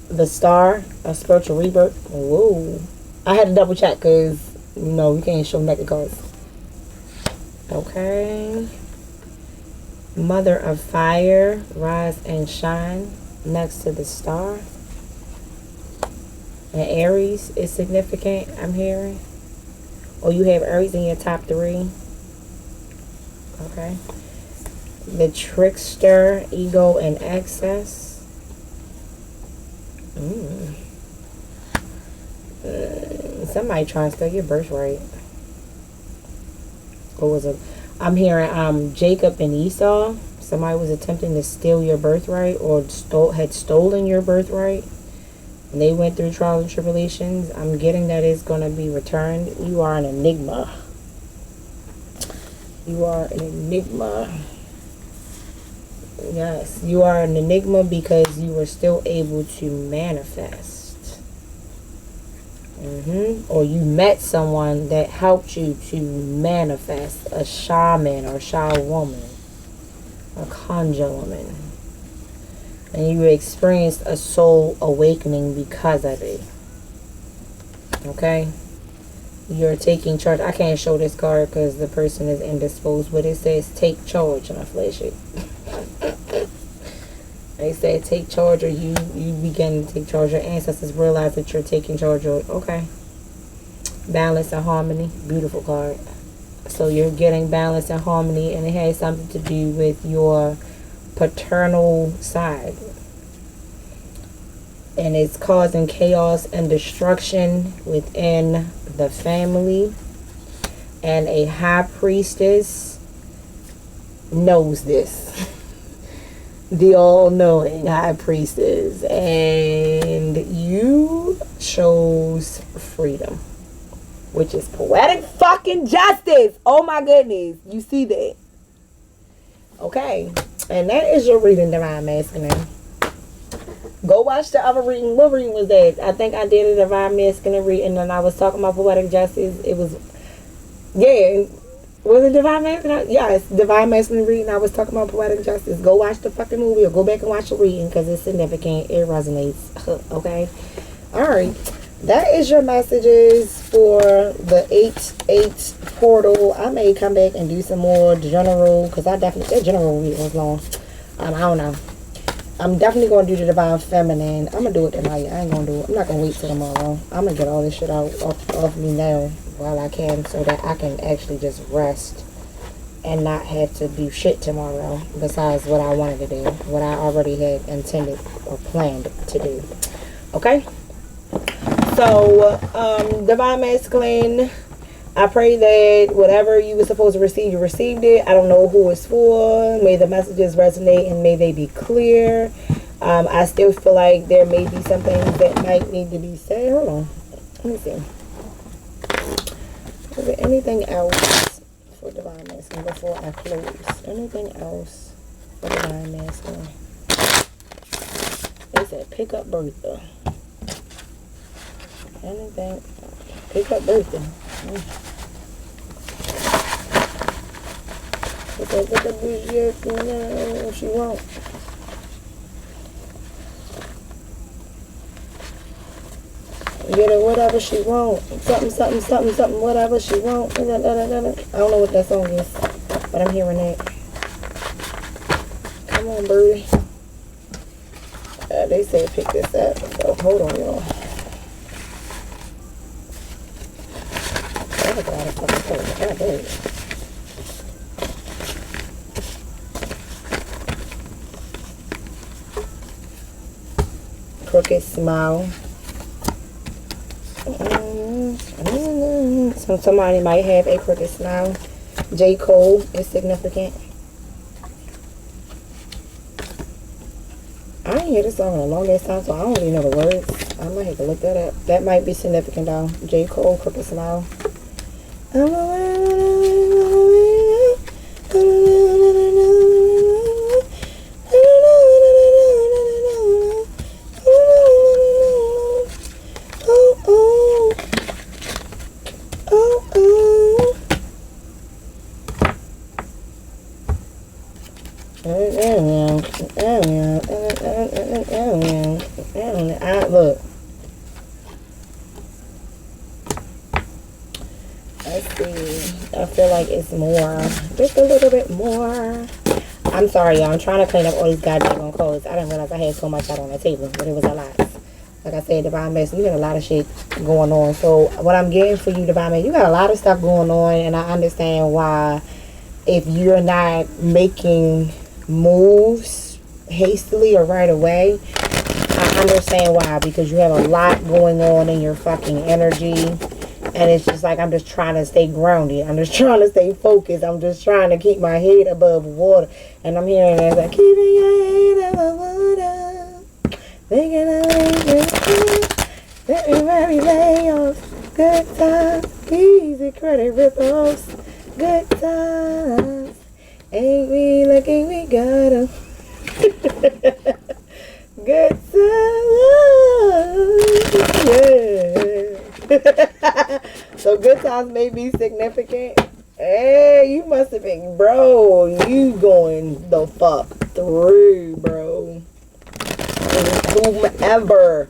The star, a spiritual rebirth. Whoa. I had to double check because, you can't show naked cards. Okay. Mother of fire, rise and shine next to the star. And Aries is significant, I'm hearing. Or you have Aries in your top 3. Okay. The trickster, ego, and excess. Somebody trying to steal your birthright. Or was it? I'm hearing Jacob and Esau. Somebody was attempting to steal your birthright or had stolen your birthright. And they went through trials and tribulations. I'm getting that it's going to be returned. You are an enigma. You are an enigma. Yes, you are an enigma because you were still able to manifest. Or you met someone that helped you to manifest. A shaman or sha woman. A conjure woman. And you experienced a soul awakening because of it. Okay? You're taking charge. I can't show this card because the person is indisposed, but it says take charge, and I flash it. They said take charge, or you begin to take charge. Your ancestors realize that you're taking charge. Okay. Balance and harmony. Beautiful card. So you're getting balance and harmony, and it has something to do with your paternal side, and it's causing chaos and destruction within the family. And a high priestess knows this. The all-knowing high priestess, and you chose freedom, which is poetic fucking justice. Oh my goodness, you see that? Okay. And that is your reading, Divine Masculine. Go watch the other reading. What reading was that? I think I did a Divine Masculine reading, and I was talking about poetic justice. It was, was it Divine Masculine? Yes, Divine Masculine reading. I was talking about poetic justice. Go watch the fucking movie or go back and watch the reading because it's significant. It resonates. Okay? Alright. That is your messages for the 8/8 portal. I may come back and do some more general, because that general reading was long. I don't know. I'm definitely going to do the Divine Feminine. I'm going to do it tonight. I ain't going to do it. I'm not going to wait till tomorrow. I'm going to get all this shit out off me now while I can, so that I can actually just rest and not have to do shit tomorrow besides what I wanted to do, what I already had intended or planned to do. Okay? So, Divine Masculine, I pray that whatever you were supposed to receive, you received it. I don't know who it's for. May the messages resonate and may they be clear. I still feel like there may be some things that might need to be said. Hold on. Let me see. Is there anything else for Divine Masculine before I close? Anything else for Divine Masculine? They said pick up Bertha. Anything? Pick up Bertha. Get the bullshit, she won't. Get her whatever she want. Something, whatever she want. I don't know what that song is, but I'm hearing that. Come on, birdie. They said pick this up, so hold on, y'all. crooked smile. So somebody might have a crooked smile. J. Cole is significant. I ain't hear this song in a long ass time, so I don't really know the words. I might have to look that up. That might be significant though. J. Cole, crooked smile. Look. Let's see. I feel like it's more. Just a little bit more. I'm sorry, y'all. I'm trying to clean up all these goddamn clothes. I didn't realize I had so much out on the table, but it was a lot. Like I said, Divine Mess, you got a lot of shit going on. So what I'm getting for you, Divine Mess, you got a lot of stuff going on, and I understand why if you're not making moves hastily or right away, I understand why, because you have a lot going on in your fucking energy, and it's just like I'm just trying to stay grounded. I'm just trying to stay focused. I'm just trying to keep my head above water, and I'm hearing it like keeping your head above water, thinking of very layoffs, good times, easy credit ripples, good times, ain't we lucky we got them. Good times, yeah. So good times may be significant. Hey, you must have been, bro, you going the fuck through, bro. Whomever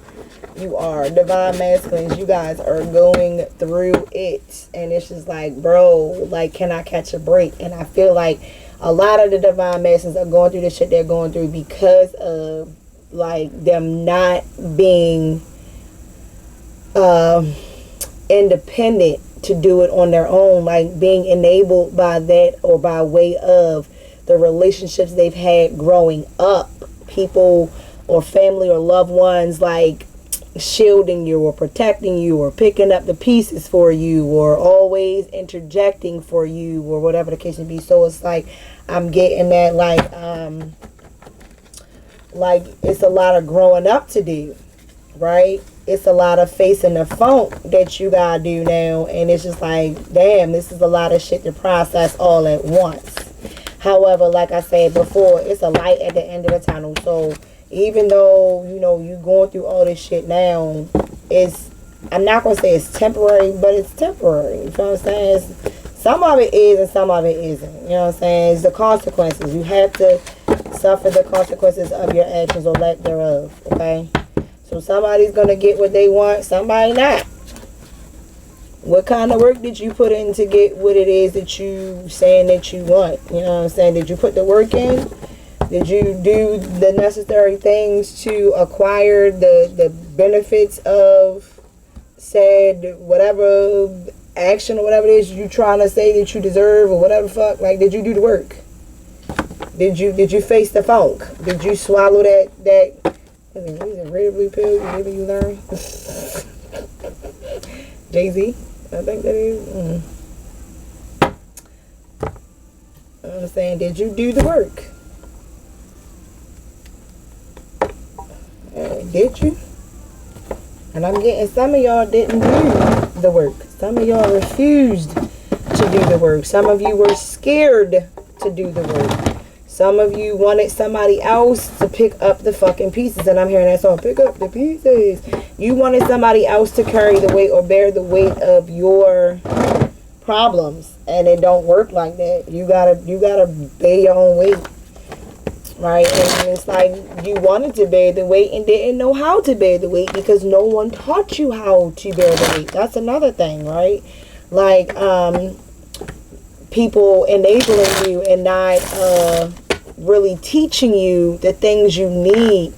you are, Divine Masculines, you guys are going through it. And it's just like, bro, like, can I catch a break? And I feel like a lot of the Divine Masculines are going through the shit they're going through because of like them not being independent to do it on their own, like being enabled by that or by way of the relationships they've had growing up, people or family or loved ones like shielding you or protecting you or picking up the pieces for you or always interjecting for you or whatever the case may be. So it's like I'm getting that like it's a lot of growing up to do, right? It's a lot of facing the funk that you gotta do now, and it's just like, damn, this is a lot of shit to process all at once. However, like I said before, it's a light at the end of the tunnel. So even though, you know, you're going through all this shit now, it's, I'm not gonna say it's temporary, but it's temporary. You know what I'm saying? Some of it is and some of it isn't. You know what I'm saying? It's the consequences. You have to suffer the consequences of your actions or lack thereof. Okay? So somebody's gonna get what they want, somebody not. What kind of work did you put in to get what it is that you saying that you want? You know what I'm saying? Did you put the work in? Did you do the necessary things to acquire the benefits of said whatever action or whatever it is you trying to say that you deserve or whatever the fuck? Like, did you do the work? Did you face the funk? Did you swallow that is it red blue pill? Maybe you learn. Jay-Z, I think that is. I'm saying, did you do the work? Did you? And I'm getting some of y'all didn't do the work. Some of y'all refused to do the work. Some of you were scared to do the work. Some of you wanted somebody else to pick up the fucking pieces. And I'm hearing that song, pick up the pieces. You wanted somebody else to carry the weight or bear the weight of your problems. And it don't work like that. You gotta bear your own weight. Right? And it's like you wanted to bear the weight and didn't know how to bear the weight because no one taught you how to bear the weight. That's another thing, right? Like, people enabling you and not really teaching you the things you need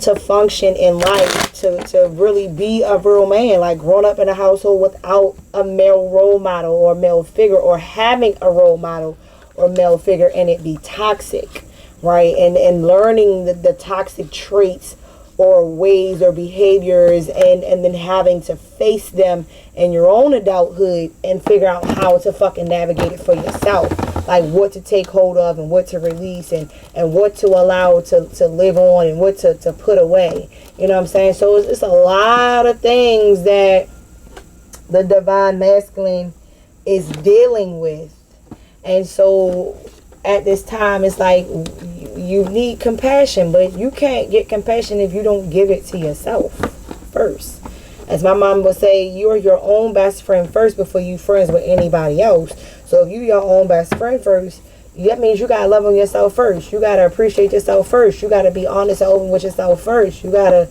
to function in life, to really be a real man, like growing up in a household without a male role model or male figure, or having a role model or male figure and it be toxic, right? And learning the toxic traits or ways or behaviors, and then having to face them in your own adulthood and figure out how to fucking navigate it for yourself. Like what to take hold of and what to release, and what to allow to live on, and what to put away. You know what I'm saying? So it's a lot of things that the divine masculine is dealing with. And so at this time, it's like you need compassion, but you can't get compassion if you don't give it to yourself first. As my mom would say, you're your own best friend first before you friends with anybody else. So if you your own best friend first, that means you gotta love on yourself first. You gotta appreciate yourself first. You gotta be honest and open with yourself first. You gotta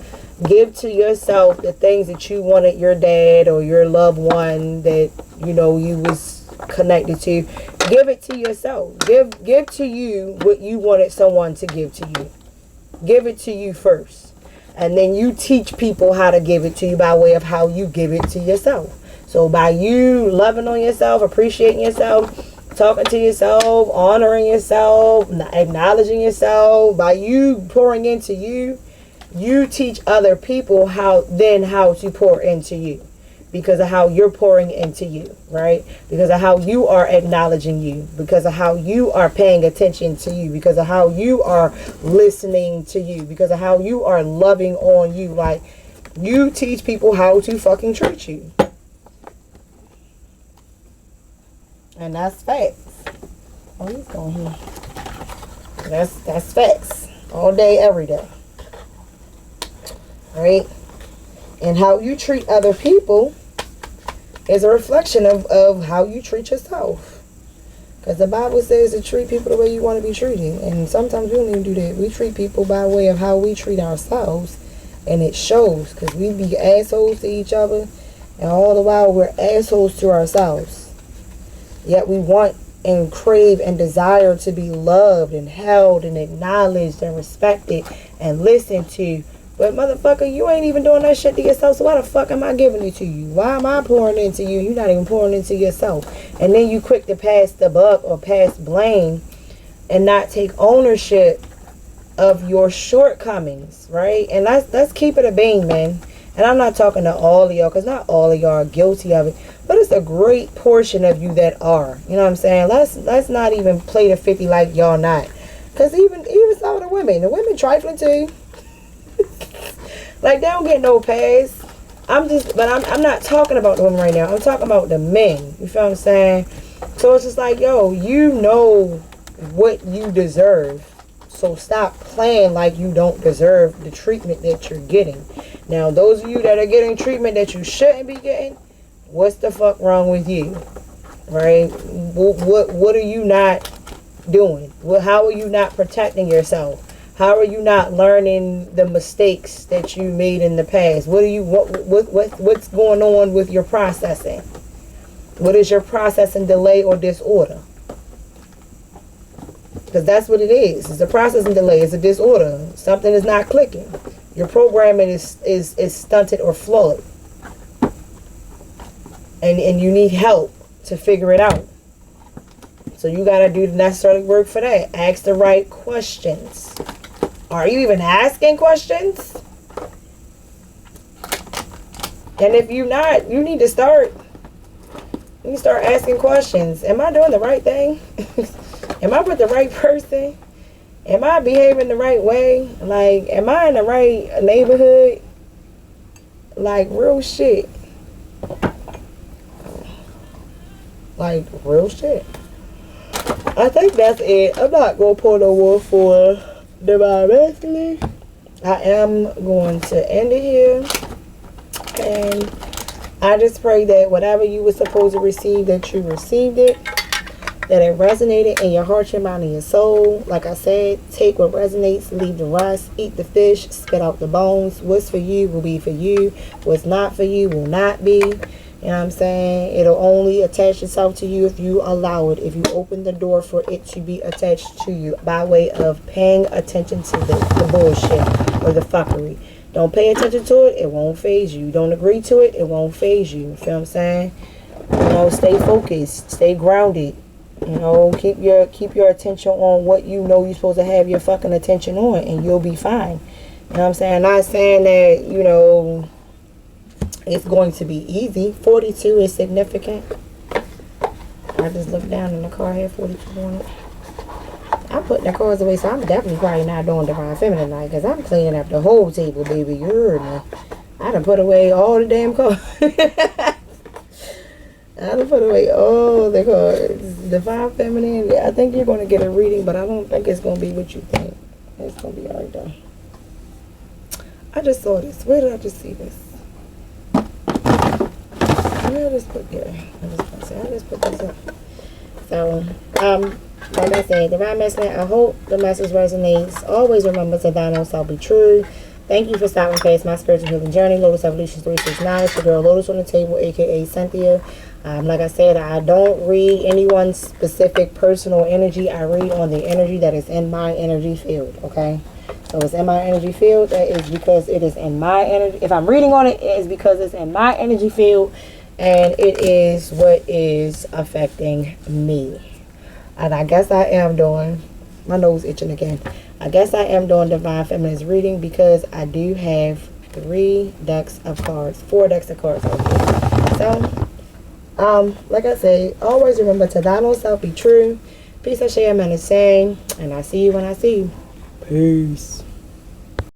give to yourself the things that you wanted your dad or your loved one that you was connected to. Give it to yourself. Give to you what you wanted someone to give to you. Give it to you first. And then you teach people how to give it to you by way of how you give it to yourself. So by you loving on yourself, appreciating yourself, talking to yourself, honoring yourself, acknowledging yourself, by you pouring into you, you teach other people how to pour into you. Because of how you're pouring into you, right? Because of how you are acknowledging you. Because of how you are paying attention to you. Because of how you are listening to you. Because of how you are loving on you. Like, you teach people how to fucking treat you. And that's facts. Oh, he's going here. That's facts. All day, every day. Right? And how you treat other people is a reflection of how you treat yourself. Because the Bible says to treat people the way you want to be treated. And sometimes we don't even do that. We treat people by way of how we treat ourselves. And it shows. Because we be assholes to each other. And all the while we're assholes to ourselves. Yet we want and crave and desire to be loved and held and acknowledged and respected and listened to. But motherfucker, you ain't even doing that shit to yourself, so why the fuck am I giving it to you? Why am I pouring into you? You're not even pouring into yourself. And then you quick to pass the buck or pass blame and not take ownership of your shortcomings, right? And let's keep it a bean, man. And I'm not talking to all of y'all, because not all of y'all are guilty of it. But it's a great portion of you that are. You know what I'm saying? Let's not even play the 50 like y'all not. Because even some of the women trifling too. Like, they don't get no pass. I'm not talking about the women right now. I'm talking about the men. You feel what I'm saying? So it's just like, yo, you know what you deserve. So stop playing like you don't deserve the treatment that you're getting. Now, those of you that are getting treatment that you shouldn't be getting, what's the fuck wrong with you? Right? What are you not doing? How are you not protecting yourself? How are you not learning the mistakes that you made in the past? What's going on with your processing? What is your processing delay or disorder? Because that's what it is. It's a processing delay. It's a disorder. Something is not clicking. Your programming is stunted or flawed. And you need help to figure it out. So you got to do the necessary work for that. Ask the right questions. Are you even asking questions? And if you're not, you need to start. You need to start asking questions. Am I doing the right thing? Am I with the right person? Am I behaving the right way? Like, am I in the right neighborhood? Like, real shit. Like, real shit. I think that's it. I'm not going to pull no more for Divine Masculine. I am going to end it here. And I just pray that whatever you were supposed to receive, that you received it. That it resonated in your heart, your mind, and your soul. Like I said, take what resonates, leave the rest. Eat the fish, spit out the bones. What's for you will be for you. What's not for you will not be. You know what I'm saying? It'll only attach itself to you if you allow it. If you open the door for it to be attached to you by way of paying attention to the bullshit or the fuckery. Don't pay attention to it. It won't phase you. Don't agree to it. It won't phase you. You feel what I'm saying? You know, stay focused. Stay grounded. You know, keep your attention on what you know you're supposed to have your fucking attention on, and you'll be fine. You know what I'm saying? Not saying that, you know, it's going to be easy. 42 is significant. I just looked down and the card had 42 on it. I'm putting the cards away, so I'm definitely probably not doing Divine Feminine tonight, because I'm cleaning up the whole table, baby. You heard me. I done put away all the damn cards. I done put away all the cards. Divine Feminine, I think you're going to get a reading, but I don't think it's going to be what you think. It's going to be alright, though. I just saw this. Where did I just see this? Where did I just put there? I just put this up. So, like I said, Divine Masculine, I hope the message resonates. Always remember to thine own self be true. Thank you for stopping past my spiritual healing journey. Lotus Evolution 369. It's your girl Lotus on the table, aka Cynthia. Like I said, I don't read anyone's specific personal energy. I read on the energy that is in my energy field, okay? So it's in my energy field. That is because it is in my energy. If I'm reading on it, it is because it's in my energy field. And it is what is affecting me. And I guess I am doing, my nose itching again. I guess I am doing Divine Feminine's reading because I do have 4 decks of cards over here. So, like I say, always remember to thine own self be true. Peace, I share, man, is saying, and I see you when I see you. Peace.